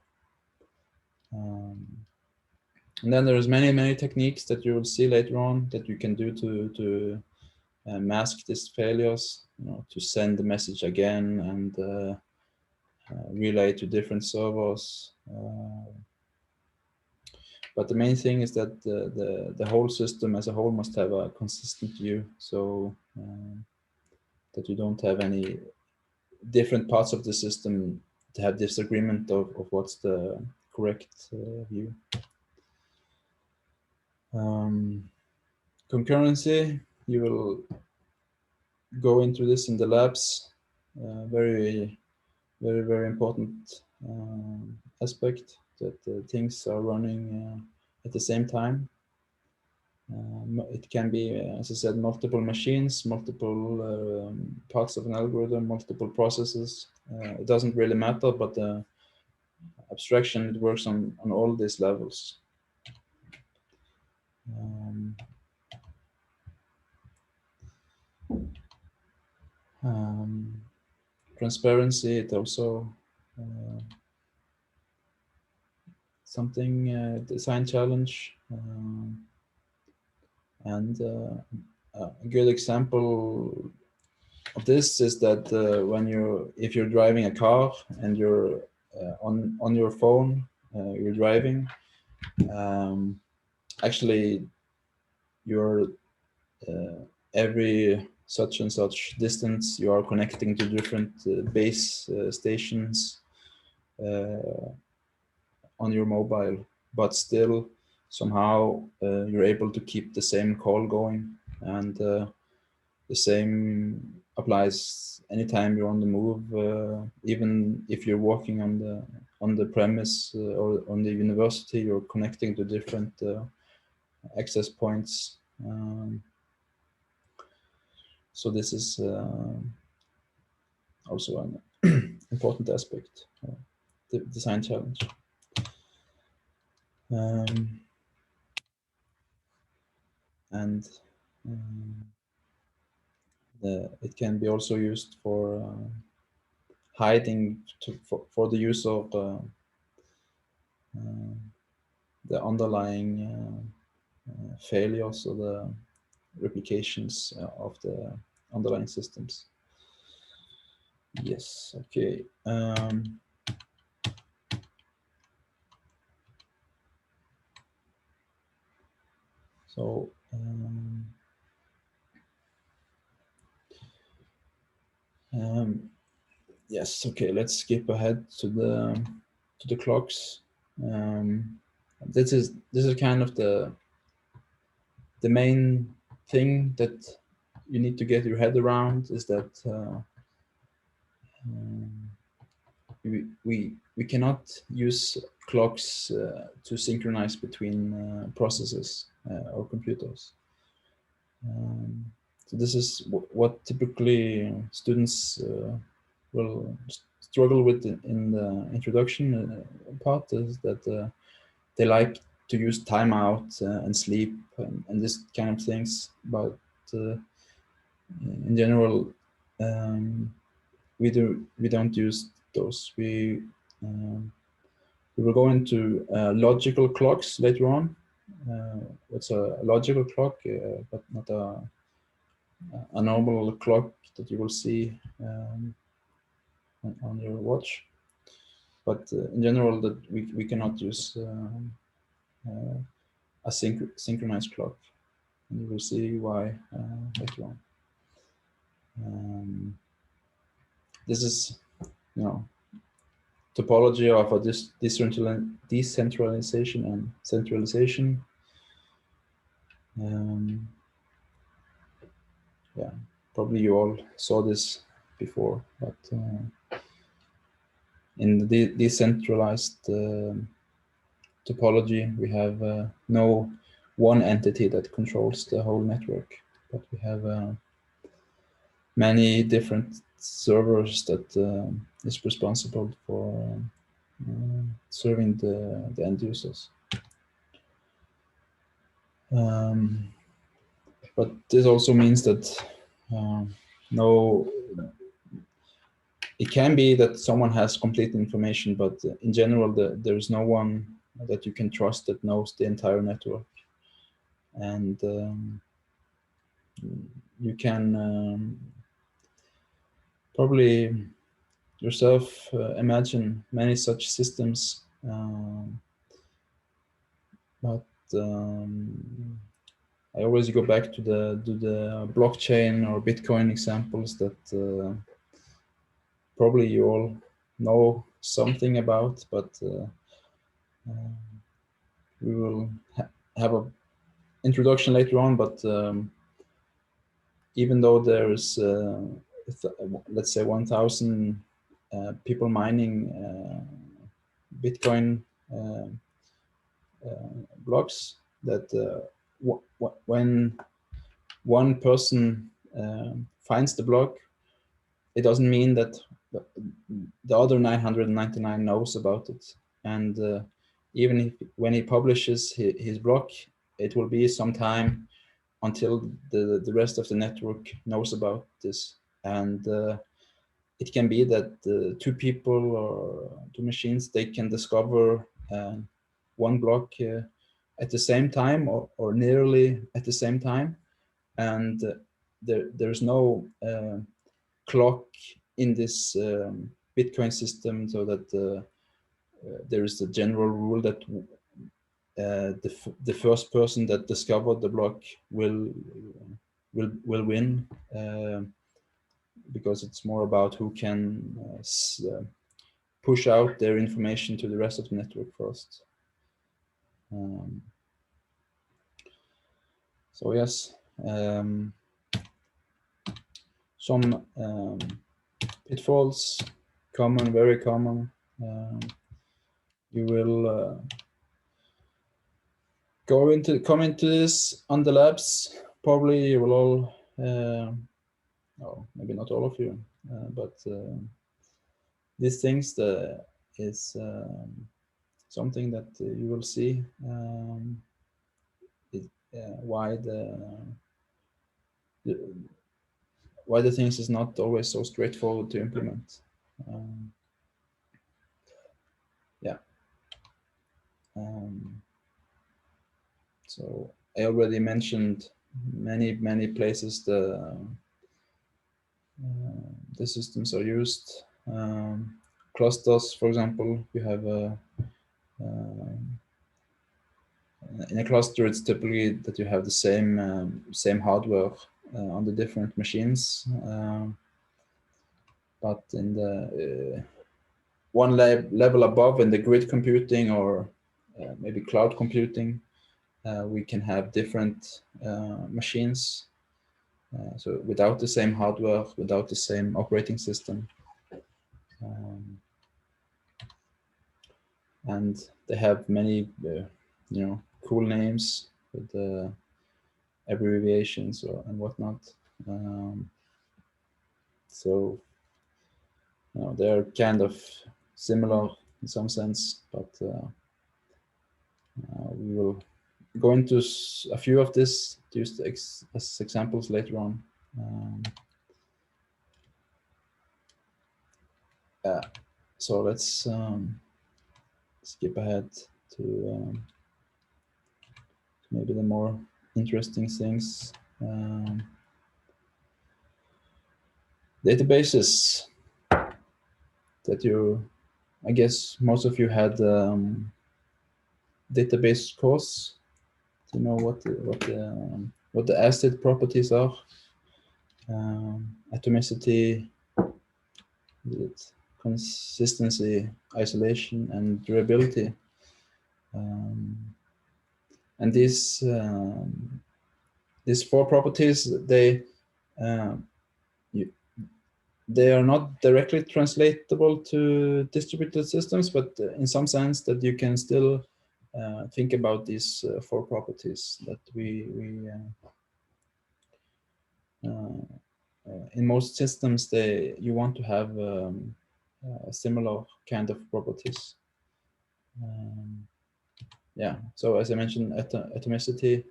[SPEAKER 1] And then there's many techniques that you will see later on that you can do to mask these failures, to send the message again and relay to different servers. But the main thing is that the whole system as a whole must have a consistent view, so that you don't have any different parts of the system to have disagreement of what's the correct view. Concurrency, you will go into this in the labs. Very important aspect, that things are running at the same time. It can be, as I said, multiple machines, multiple parts of an algorithm, multiple processes. It doesn't really matter, but the abstraction, it works on all these levels. Transparency, it also something design challenge, and a good example of this is that if you're driving a car and you're on your phone, you're driving, actually you're every such and such distance, you are connecting to different base stations on your mobile, but still somehow you're able to keep the same call going, and the same applies anytime you're on the move, even if you're walking on on the premise or on the university, you're connecting to different access points. So this is also an important aspect, the design challenge. And it can be also used for hiding for the use of the underlying failures or the replications of the underlying systems. Yes, okay. So yes, okay. Let's skip ahead to the clocks. This is kind of the main thing that you need to get your head around, is that we cannot use clocks to synchronize between processes or computers. So this is what typically students will struggle with in the introduction part, is that they like to use timeout and sleep and this kind of things, but in general we don't use those. We will go into logical clocks later on. It's a logical clock, but not a normal clock that you will see on your watch. But in general, that we cannot use a synchronized clock, and you will see why later on. This is, topology of a decentralization and centralization. Yeah, probably you all saw this before, but in the decentralized topology, we have no one entity that controls the whole network, but we have many different servers that is responsible for serving the end users. But this also means that it can be that someone has complete information, but in general, there is no one that you can trust that knows the entire network. And you can probably yourself imagine many such systems, but I always go back to the blockchain or Bitcoin examples that probably you all know something about, but we will have a introduction later on. But even though there is let's say 1,000 people mining Bitcoin blocks, that when one person finds the block, it doesn't mean that the other 999 knows about it. And even if when he publishes his block, it will be some time until the rest of the network knows about this. And it can be that two people or two machines, they can discover one block at the same time or nearly at the same time. And there's no clock in this Bitcoin system, so that there is a general rule that the first person that discovered the block will win, because it's more about who can push out their information to the rest of the network first. So yes, some pitfalls, very common. you will come into this on the labs. Probably you will all, no, maybe not all of you, but these things is something that you will see why why the things is not always so straightforward to implement. Yeah. So I already mentioned many places the systems are used. Clusters, for example, you have in a cluster, it's typically that you have the same hardware on the different machines. But in the one level above, in the grid computing or maybe cloud computing, we can have different machines. So without the same hardware, without the same operating system. And they have many, cool names with abbreviations and whatnot. So they're kind of similar in some sense, but we will go into a few of this used as examples later on. So let's skip ahead to maybe the more interesting things. Databases that I guess most of you had database course to know what the ACID properties are, atomicity, consistency, isolation, and durability. And these four properties, they are not directly translatable to distributed systems, but in some sense that you can still think about these four properties that we in most systems you want to have similar kind of properties. Yeah, so as I mentioned, atomicity,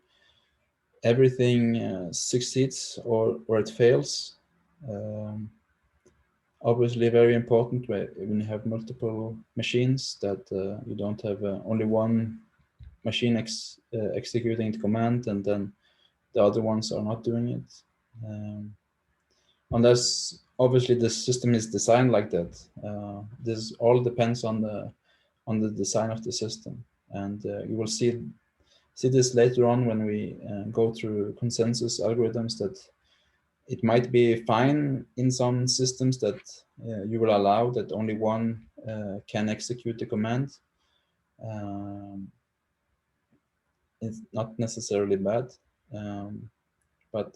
[SPEAKER 1] everything succeeds or it fails. Obviously very important when you have multiple machines, that you don't have only one machine executing the command and then the other ones are not doing it. Unless obviously the system is designed like that. This all depends on the design of the system, and you will see this later on when we go through consensus algorithms, that it might be fine in some systems that you will allow that only one can execute the command. It's not necessarily bad, but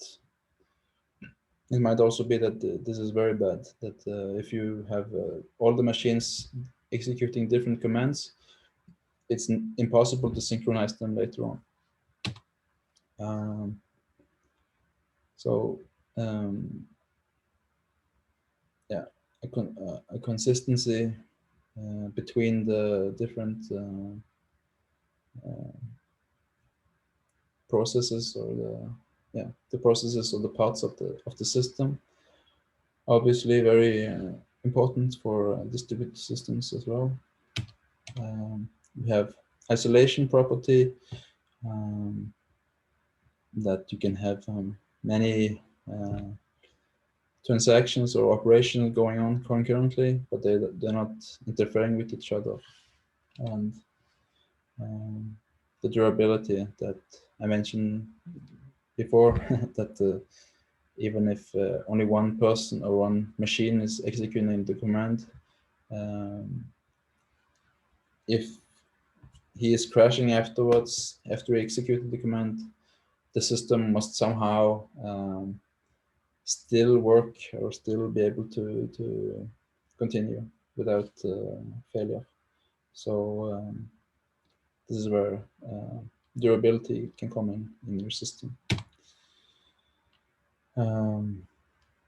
[SPEAKER 1] it might also be that this is very bad, that if you have all the machines executing different commands, it's impossible to synchronize them later on. Yeah, a consistency between the different processes, or the processes or the parts of the system. Obviously, very important for distributed systems as well. We have isolation property, that you can have many transactions or operations going on concurrently, but they're not interfering with each other. And the durability that I mentioned before, that even if only one person or one machine is executing the command, if he is crashing afterwards, after he executed the command, the system must somehow still work or still be able to continue without failure. So this is where durability can come in your system.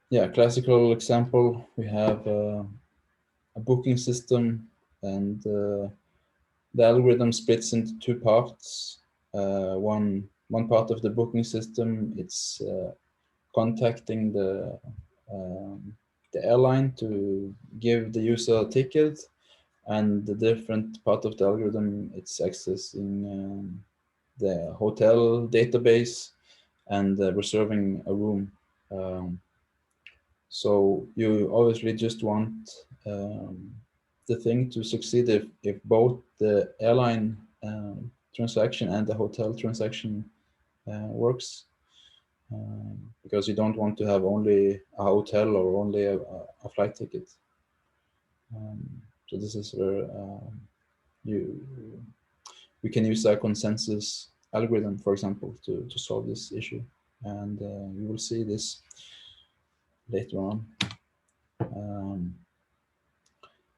[SPEAKER 1] Yeah, classical example, we have a booking system, and the algorithm splits into two parts. One part of the booking system, it's contacting the airline to give the user a ticket, and the different part of the algorithm, it's accessing the hotel database and reserving a room. So you obviously just want the thing to succeed if both the airline transaction and the hotel transaction works, because you don't want to have only a hotel or only a flight ticket. So this is where we can use a consensus algorithm, for example, to solve this issue, and you will see this later on.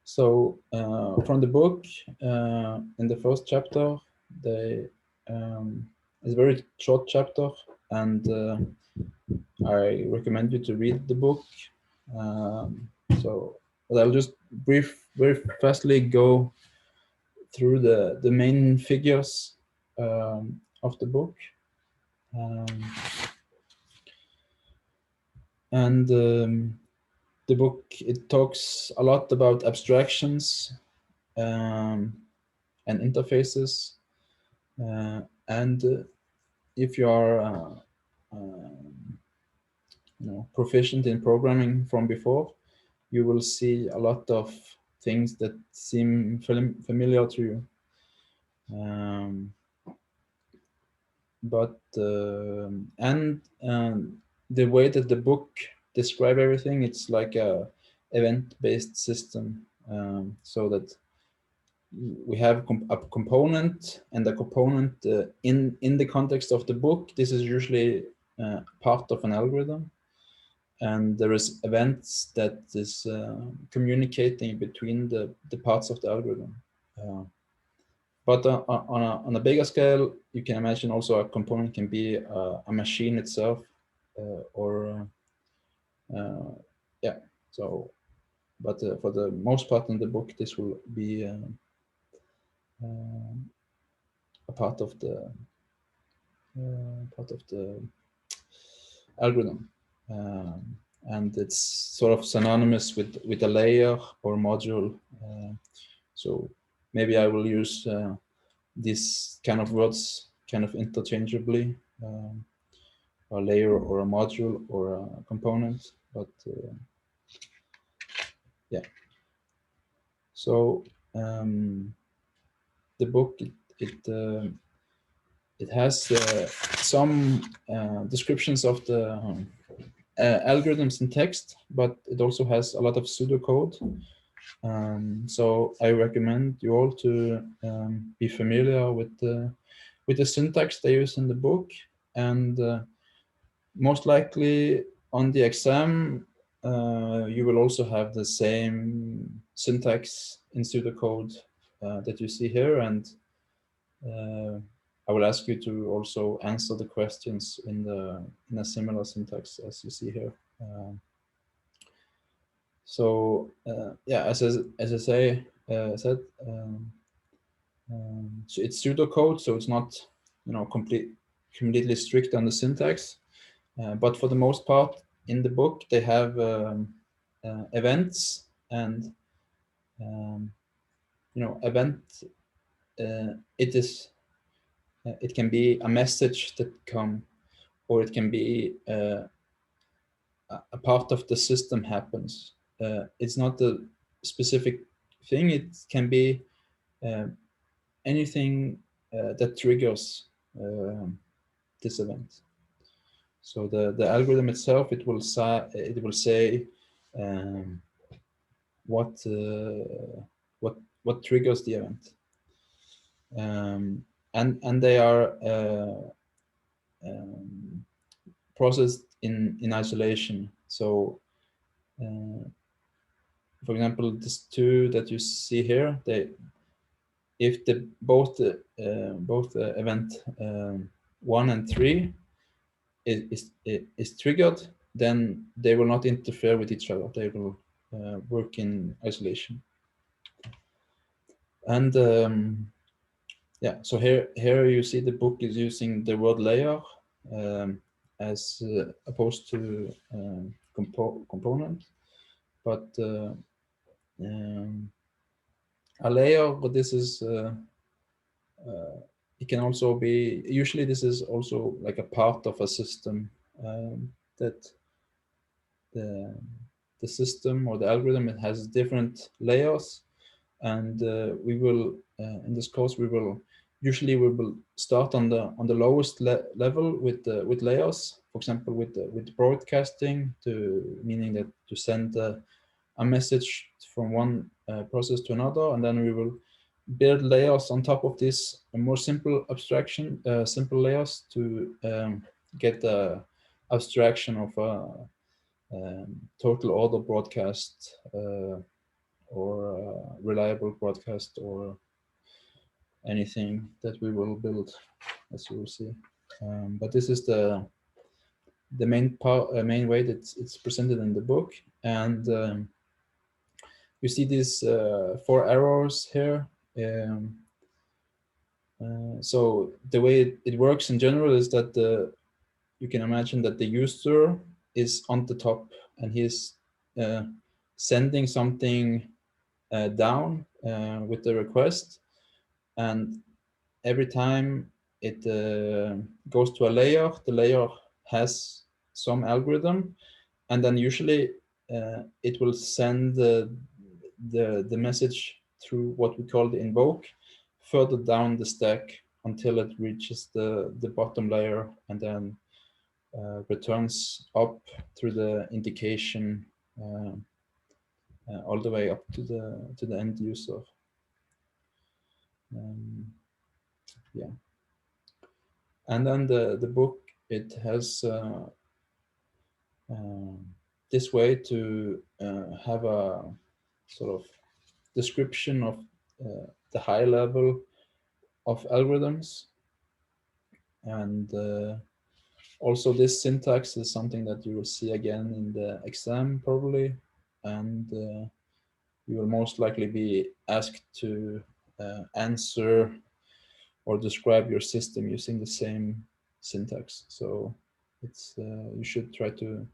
[SPEAKER 1] So from the book, in the first chapter, it's a very short chapter, and I recommend you to read the book. So I'll just very fastly go through the main figures of the book. And the book, it talks a lot about abstractions and interfaces. And if you are proficient in programming from before, you will see a lot of things that seem familiar to you. But the way that the book describe everything, it's like a event-based system, so that we have a component, and the component in the context of the book, this is usually part of an algorithm, and there is events that is communicating between the parts of the algorithm. But on a bigger scale, you can imagine also a component can be a machine itself, or yeah. So, but for the most part in the book, this will be a part of the algorithm, and it's sort of synonymous with a layer or module. So maybe I will use these kind of words kind of interchangeably, a layer or a module or a component, but yeah. So the book, it has some descriptions of the algorithms in text, but it also has a lot of pseudocode. So I recommend you all to be familiar with the syntax they use in the book, and most likely on the exam you will also have the same syntax in pseudocode that you see here, and I will ask you to also answer the questions in a similar syntax as you see here. So yeah, as I said, so it's pseudocode, so it's not completely strict on the syntax, but for the most part in the book they have events, and event, it can be a message that come, or it can be a part of the system happens. It's not a specific thing. It can be anything that triggers this event. So the algorithm itself, it will say what triggers the event, and they are processed in isolation. So for example, these two that you see here, if the both event 1 and 3 is triggered, then they will not interfere with each other. They will work in isolation. And yeah, so here you see the book is using the word layer as opposed to component, but a layer, but this is it can also be, usually this is also like a part of a system that the system or the algorithm, it has different layers, and we will in this course we will start on the lowest level with layers, for example with broadcasting, to meaning that to send a message from one process to another, and then we will build layers on top of this, a more simple abstraction, simple layers to get the abstraction of a total order broadcast or reliable broadcast or anything that we will build, as you will see. But this is the main part, main way that it's presented in the book, and you see these 4 arrows here. So the way it works in general is that you can imagine that the user is on the top, and he's sending something down with the request, and every time it goes to a layer, the layer has some algorithm, and then usually it will send the message through what we call the invoke further down the stack until it reaches the bottom layer, and then returns up through the indication all the way up to the end user. Yeah, and then the book, it has this way to have a sort of description of the high level of algorithms, and also this syntax is something that you will see again in the exam probably, and you will most likely be asked to answer or describe your system using the same syntax. So it's you should try to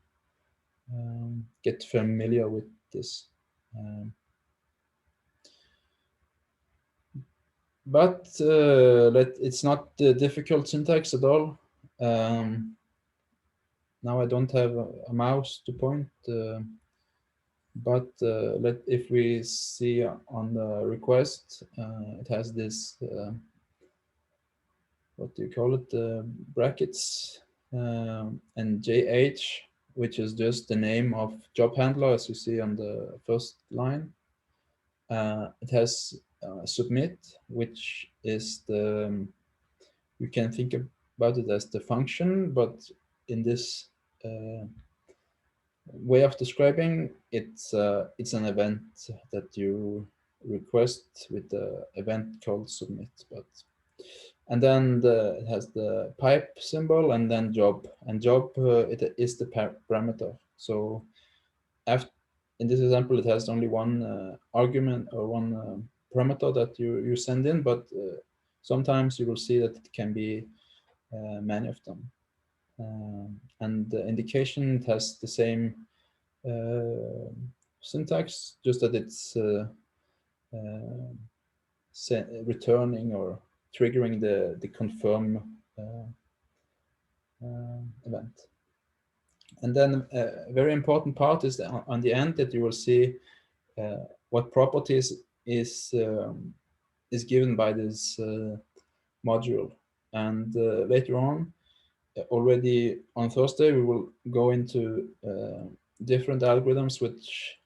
[SPEAKER 1] get familiar with this. But it's not difficult syntax at all. Now I don't have a mouse to point, but if we see on the request, it has this, what do you call it, brackets, and JH, which is just the name of job handler, as you see on the first line. It has submit, which is the, you can think about it as the function, but in this way of describing it's an event that you request with the event called submit. But and then it has the pipe symbol, and then job, and job it is the parameter. So after, in this example, it has only one argument or one parameter that you send in, but sometimes you will see that it can be many of them. And the indication, it has the same syntax, just that it's returning or triggering the confirm event. And then a very important part is on the end, that you will see what properties is given by this module. And later on, already on Thursday, we will go into different algorithms which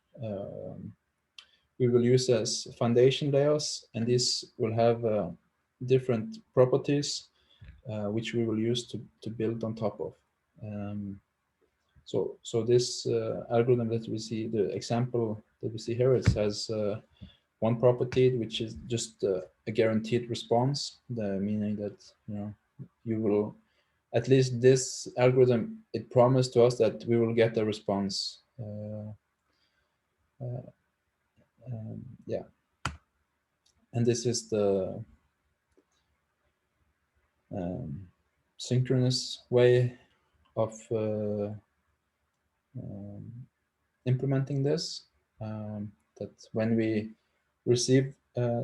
[SPEAKER 1] we will use as foundation layers, and these will have different properties which we will use to build on top of. So this algorithm that we see, the example that we see here, it has one property, which is just a guaranteed response, meaning that you will, at least this algorithm, it promised to us that we will get a response. Yeah, and this is the synchronous way of implementing this. That when we receive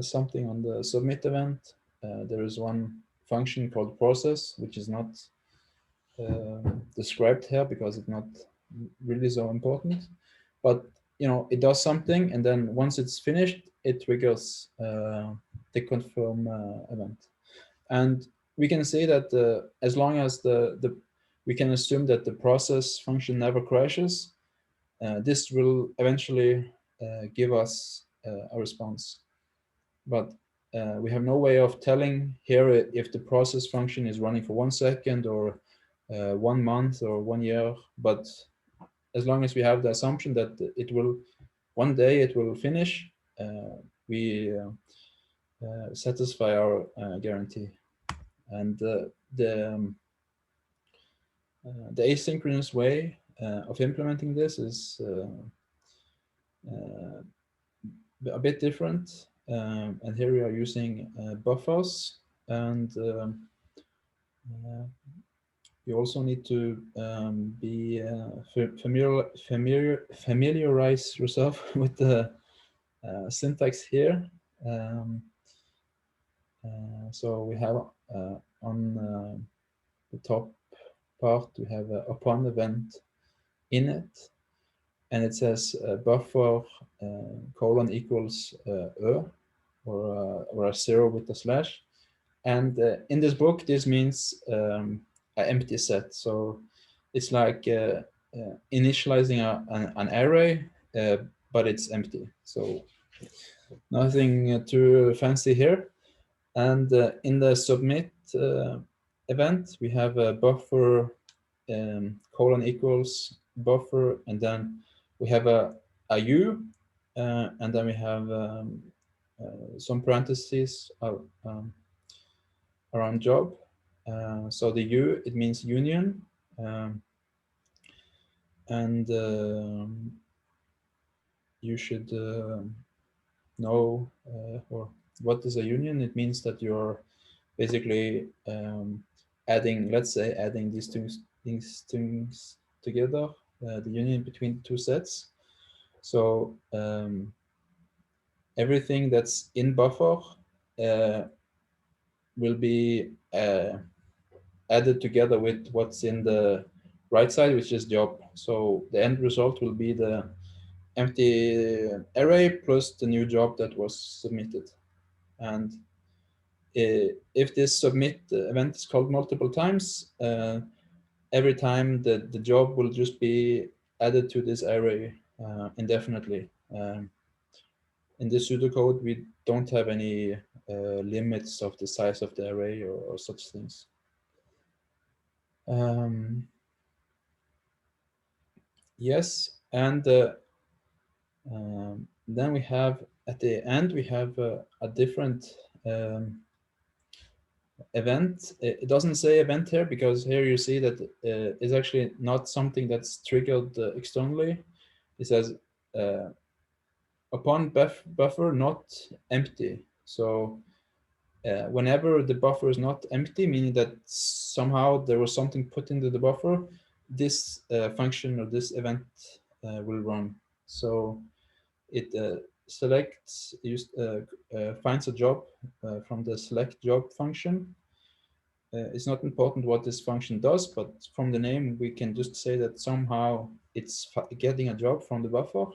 [SPEAKER 1] something on the submit event, there is one function called process, which is not described here because it's not really so important. But it does something, and then once it's finished, it triggers the confirm event. And we can say that as long as we can assume that the process function never crashes, this will eventually give us a response. But we have no way of telling here if the process function is running for 1 second or 1 month or 1 year. But as long as we have the assumption that it will, one day it will finish, we satisfy our guarantee. And the asynchronous way of implementing this is a bit different. And here we are using buffers, and you also need to be familiarize yourself with the syntax here. So we have on the top part, we have a upon event in it, and it says buffer colon equals or a 0 with a slash. And in this book, this means an empty set. So it's like initializing an array, but it's empty. So nothing too fancy here. And in the submit event, we have a buffer colon equals buffer, and then we have a u, and then we have some parentheses around job. So the u, it means union, and you should know or what is a union. It means that you're basically adding, let's say, adding these things together, the union between two sets. So everything that's in buffer will be added together with what's in the right side, which is job. So the end result will be the empty array plus the new job that was submitted. And if this submit event is called multiple times, every time the job will just be added to this array indefinitely. In the pseudocode, we don't have any limits of the size of the array or such things. Yes, and then we have, at the end, we have a different event. It doesn't say event here because here you see that it's actually not something that's triggered externally. It says upon buffer not empty. So whenever the buffer is not empty, meaning that somehow there was something put into the buffer, this function or this event will run. So it selects, finds a job from the select job function. It's not important what this function does, but from the name, we can just say that somehow it's getting a job from the buffer.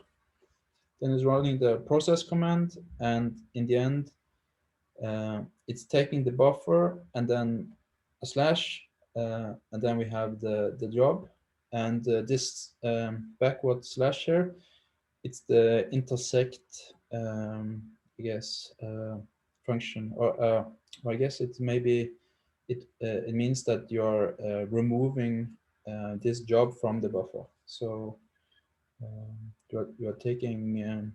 [SPEAKER 1] Then it's running the process command, and in the end, it's taking the buffer and then a slash, and then we have the job. And this backward slash here, it's the intersect, I guess, function, or I guess it's maybe it means that you're removing this job from the buffer. So you're taking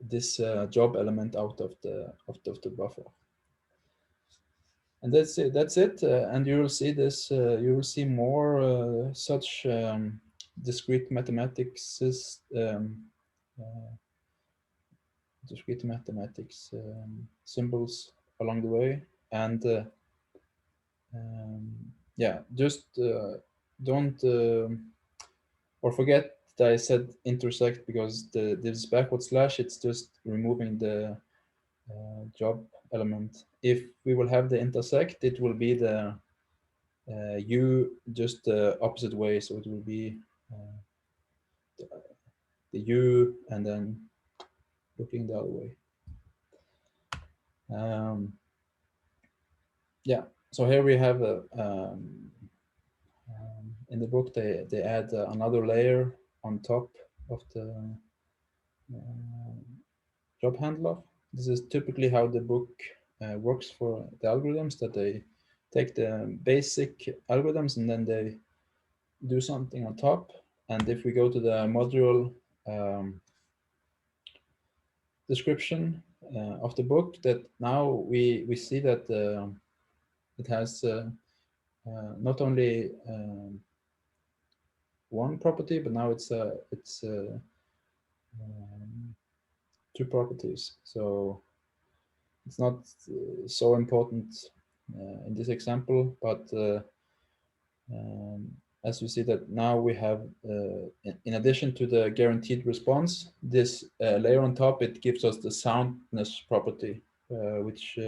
[SPEAKER 1] this job element out of the buffer. And that's it. That's it. And you will see this. You will see more such discrete mathematics, discrete mathematics symbols along the way. And yeah, just don't or forget that I said intersect, because this backward slash, it's just removing the job element. If we will have the intersect, it will be the u just the opposite way. So it will be the u and then looking the other way. Yeah. So here we have a in the book they add another layer on top of the job handler. This is typically how the book works for the algorithms, that they take the basic algorithms and then they do something on top. And if we go to the module description of the book, that now we see that it has not only one property, but now it's two properties. So it's not so important in this example, but as you see that now we have, in addition to the guaranteed response, this layer on top, it gives us the soundness property, which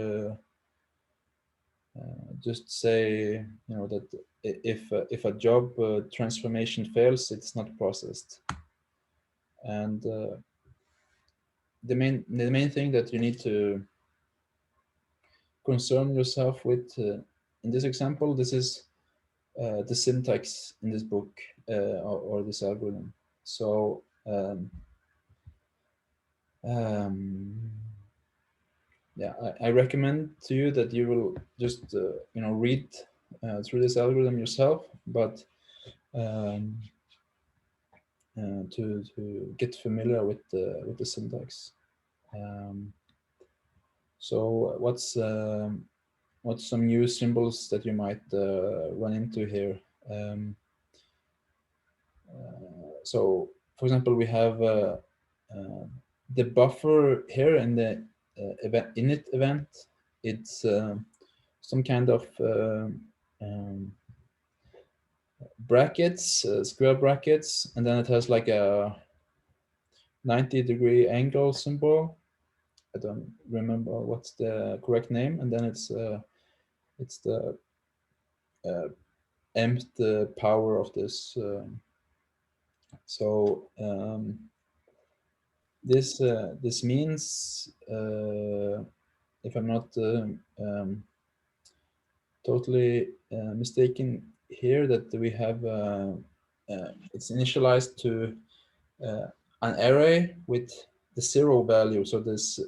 [SPEAKER 1] just say, that if a job transformation fails, it's not processed. And the main thing that you need to concern yourself with in this example, this is the syntax in this book or this algorithm. So yeah, I recommend to you that you will just read through this algorithm yourself, but to get familiar with the syntax. So what's some new symbols that you might run into here? So, for example, we have the buffer here in the event init event. It's some kind of brackets, square brackets, and then it has like a 90-degree angle symbol. I don't remember what's the correct name, and then it's the mth power of this. So this means, if I'm not totally mistaken here, that we have it's initialized to an array with the 0 value. So this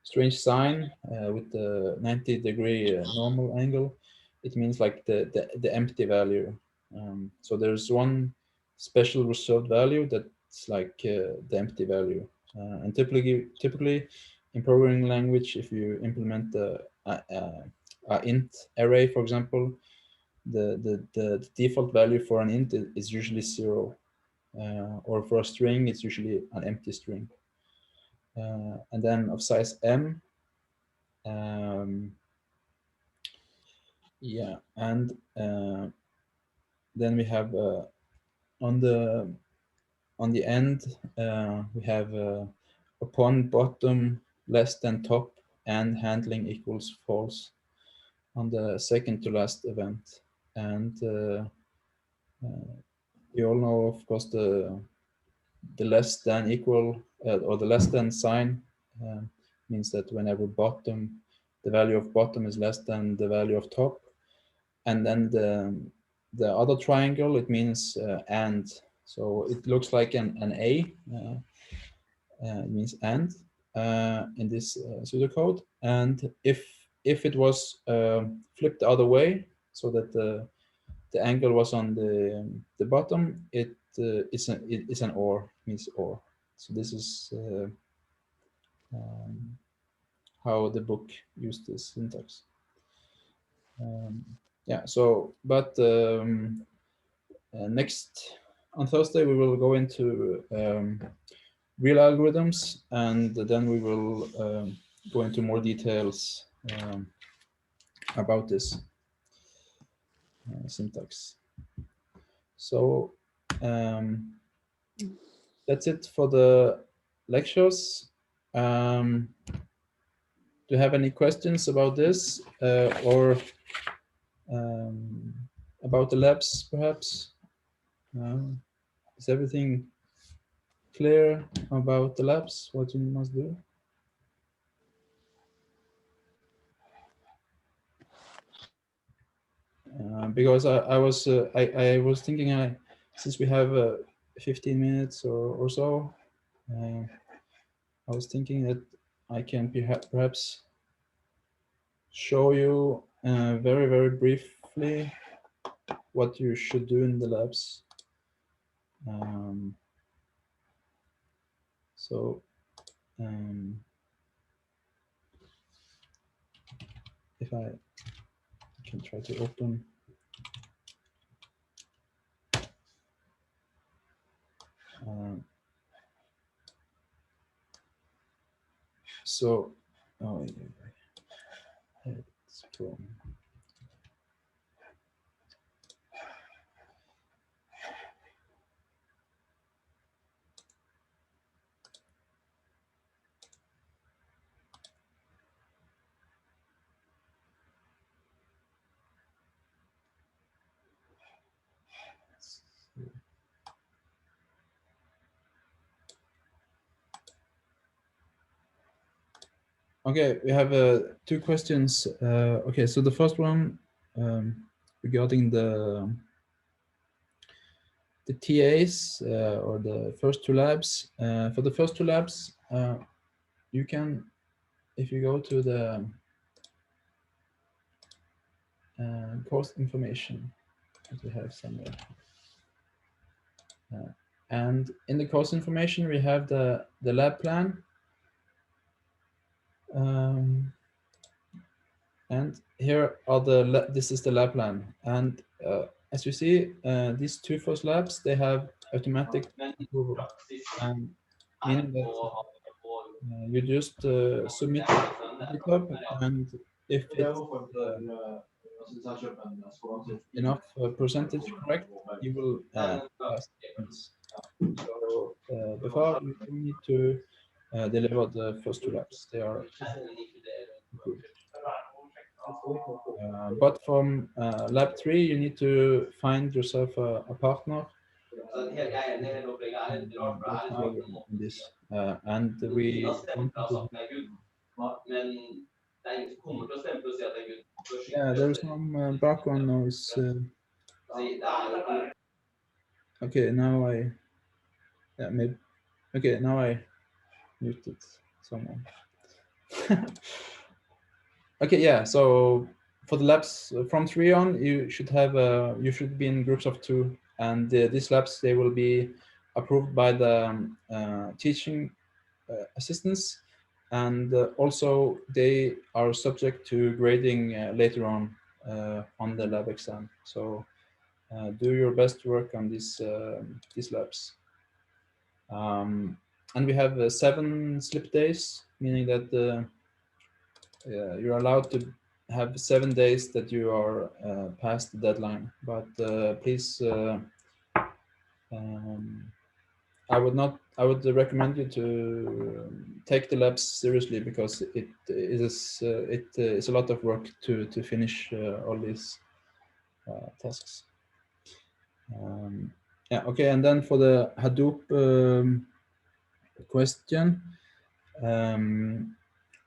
[SPEAKER 1] strange sign with the 90-degree normal angle, it means like the empty value. So there's one special reserved value that's like the empty value. And typically in programming language, if you implement the int array, for example, the default value for an int is usually 0. Or for a string, it's usually an empty string. And then of size m. Yeah, and then we have on the end we have upon bottom less than top and handling equals false on the second to last event. And you all know, of course, the less than equal or the less than sign means that whenever the value of bottom is less than the value of top. And then the other triangle, it means and. So it looks like an A. It means and in this pseudocode. And if it was flipped the other way, so that the angle was on the bottom, it is an or, means or. So this is how the book used this syntax. Yeah, so, but next, on Thursday, we will go into real algorithms, and then we will go into more details about this syntax. So that's it for the lectures. Do you have any questions about this or about the labs, perhaps? Is everything clear about the labs, what you must do? Because I was thinking, since we have 15 minutes or so, I was thinking that I can perhaps show you very, very briefly what you should do in the labs. So if I can try to open. So, oh, it's cool. Okay, we have two questions. Okay, so the first one regarding the TAs or the first two labs. For the first two labs, you can, if you go to the course information that we have somewhere. And in the course information, we have the lab plan. And here are this is the lab plan. And as you see, these two first labs, they have automatic approval, meaning that you just submit the GitHub, and if it's enough percentage correct, you will pass this. So before you don't need to deliver the first two labs, they are approved. But from lab 3, you need to find yourself a partner. Let's hire in this, and we want to. Yeah, there's some background noise. Okay, now yeah, maybe. Okay, now I muted someone. Okay, yeah. So for the labs from 3 on, you should be in groups of 2, and these labs, they will be approved by the teaching assistants, and also they are subject to grading later on the lab exam. So do your best work on these labs. And we have 7 slip days, meaning that you're allowed to have 7 days that you are past the deadline. But please, I would recommend you to take the labs seriously, because it is a lot of work to finish all these tasks. Yeah. Okay. And then for the Hadoop question,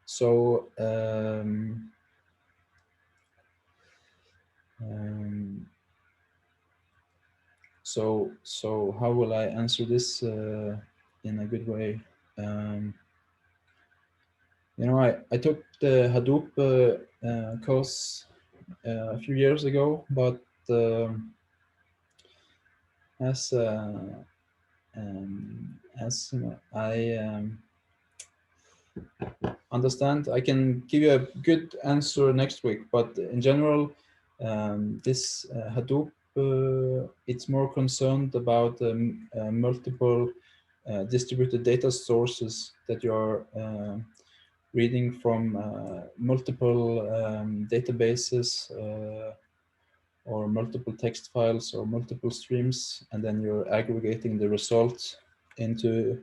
[SPEAKER 1] so so how will I answer this in a good way? I took the Hadoop course a few years ago, but as I understand. I can give you a good answer next week, but in general, this Hadoop, it's more concerned about multiple distributed data sources that you're reading from multiple databases or multiple text files or multiple streams, and then you're aggregating the results into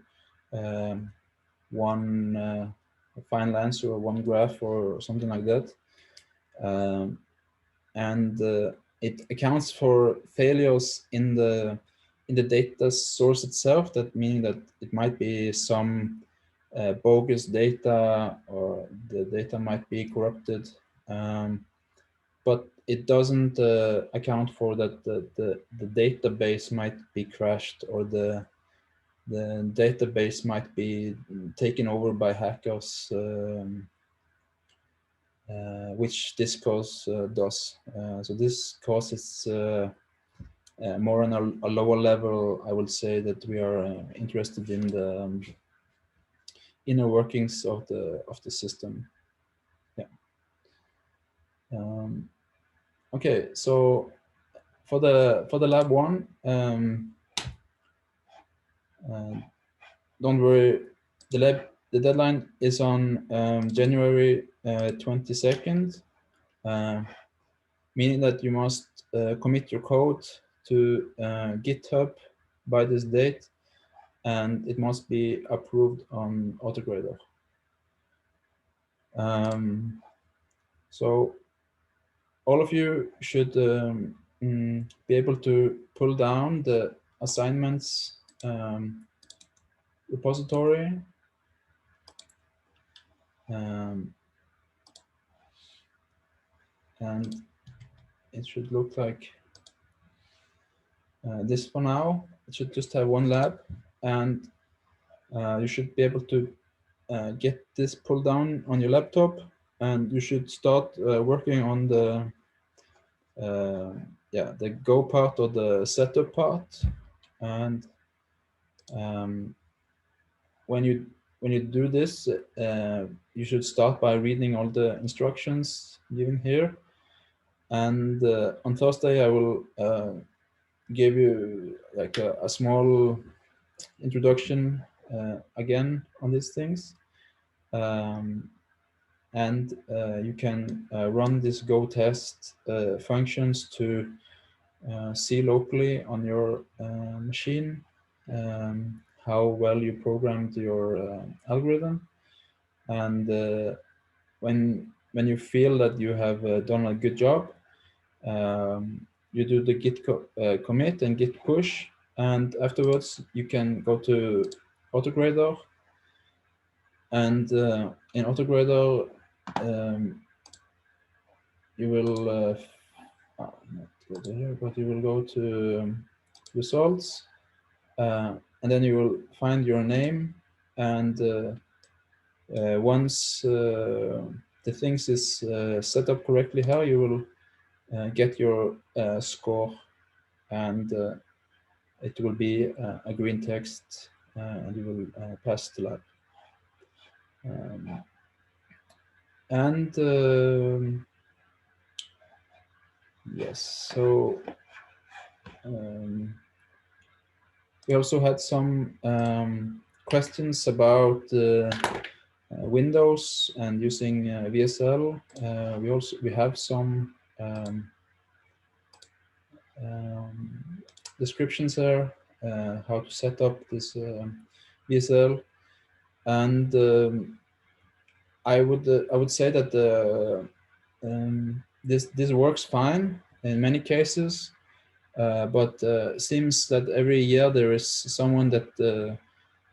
[SPEAKER 1] one final answer or one graph or something like that. And it accounts for failures in the data source itself. That meaning that it might be some bogus data, or the data might be corrupted, but it doesn't account for that the database might be crashed, or the database might be taken over by hackers, which this cause does. So this cause is more on a lower level. I would say that we are interested in the inner workings of the system. Yeah. Okay, so for the lab one, don't worry. The deadline is on January 22nd, meaning that you must commit your code to GitHub by this date, and it must be approved on AutoGrader. So all of you should be able to pull down the assignments repository. And it should look like this for now. It should just have one lab, and you should be able to get this pulled down on your laptop, and you should start working on the the Go part or the setup part. And when you do this, you should start by reading all the instructions given here. And on Thursday, I will give you like a small introduction again on these things. And you can run this Go test functions to see locally on your machine how well you programmed your algorithm. And when you feel that you have done a good job, you do the git commit and git push, and afterwards you can go to AutoGrader. And in AutoGrader, you will not go to here, but you will go to results, and then you will find your name. And once the things is set up correctly here, you will get your score, and it will be a green text, and you will pass the lab. And yes, so we also had some questions about Windows and using VSL. We have some descriptions there, how to set up this VSL. And I would say that this works fine in many cases, but seems that every year there is someone that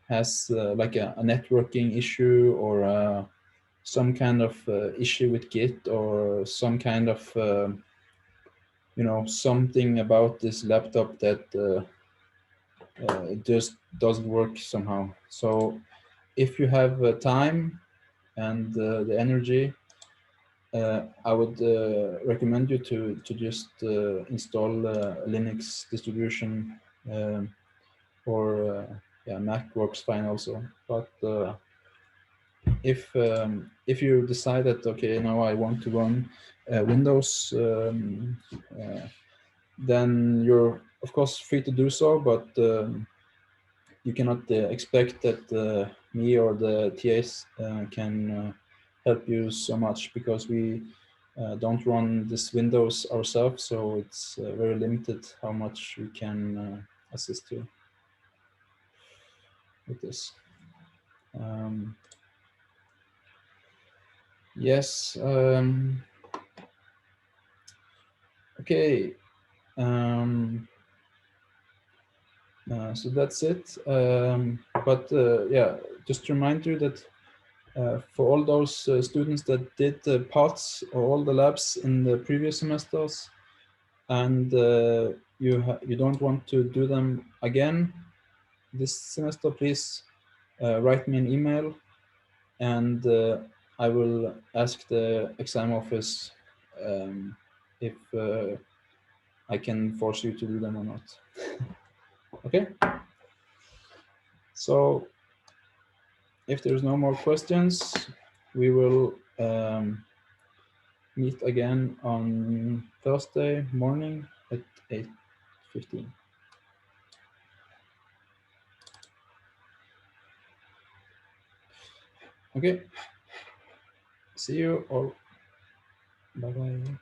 [SPEAKER 1] has like a networking issue, or some kind of issue with Git, or some kind of something about this laptop that it just doesn't work somehow. So if you have time and the energy, I would recommend you to just install a Linux distribution, or Mac works fine also. But if you decide that, okay, now I want to run Windows, then you're of course free to do so, but you cannot expect that me or the TAs can help you so much, because we don't run this Windows ourselves, so it's very limited how much we can assist you with this. Yes. Okay. So that's it. But yeah, just to remind you that for all those students that did the parts or all the labs in the previous semesters, and you don't want to do them again this semester, please write me an email, and I will ask the exam office if I can force you to do them or not. Okay. So if there's no more questions, we will meet again on Thursday morning at 8:15. Okay. See you all. Bye bye.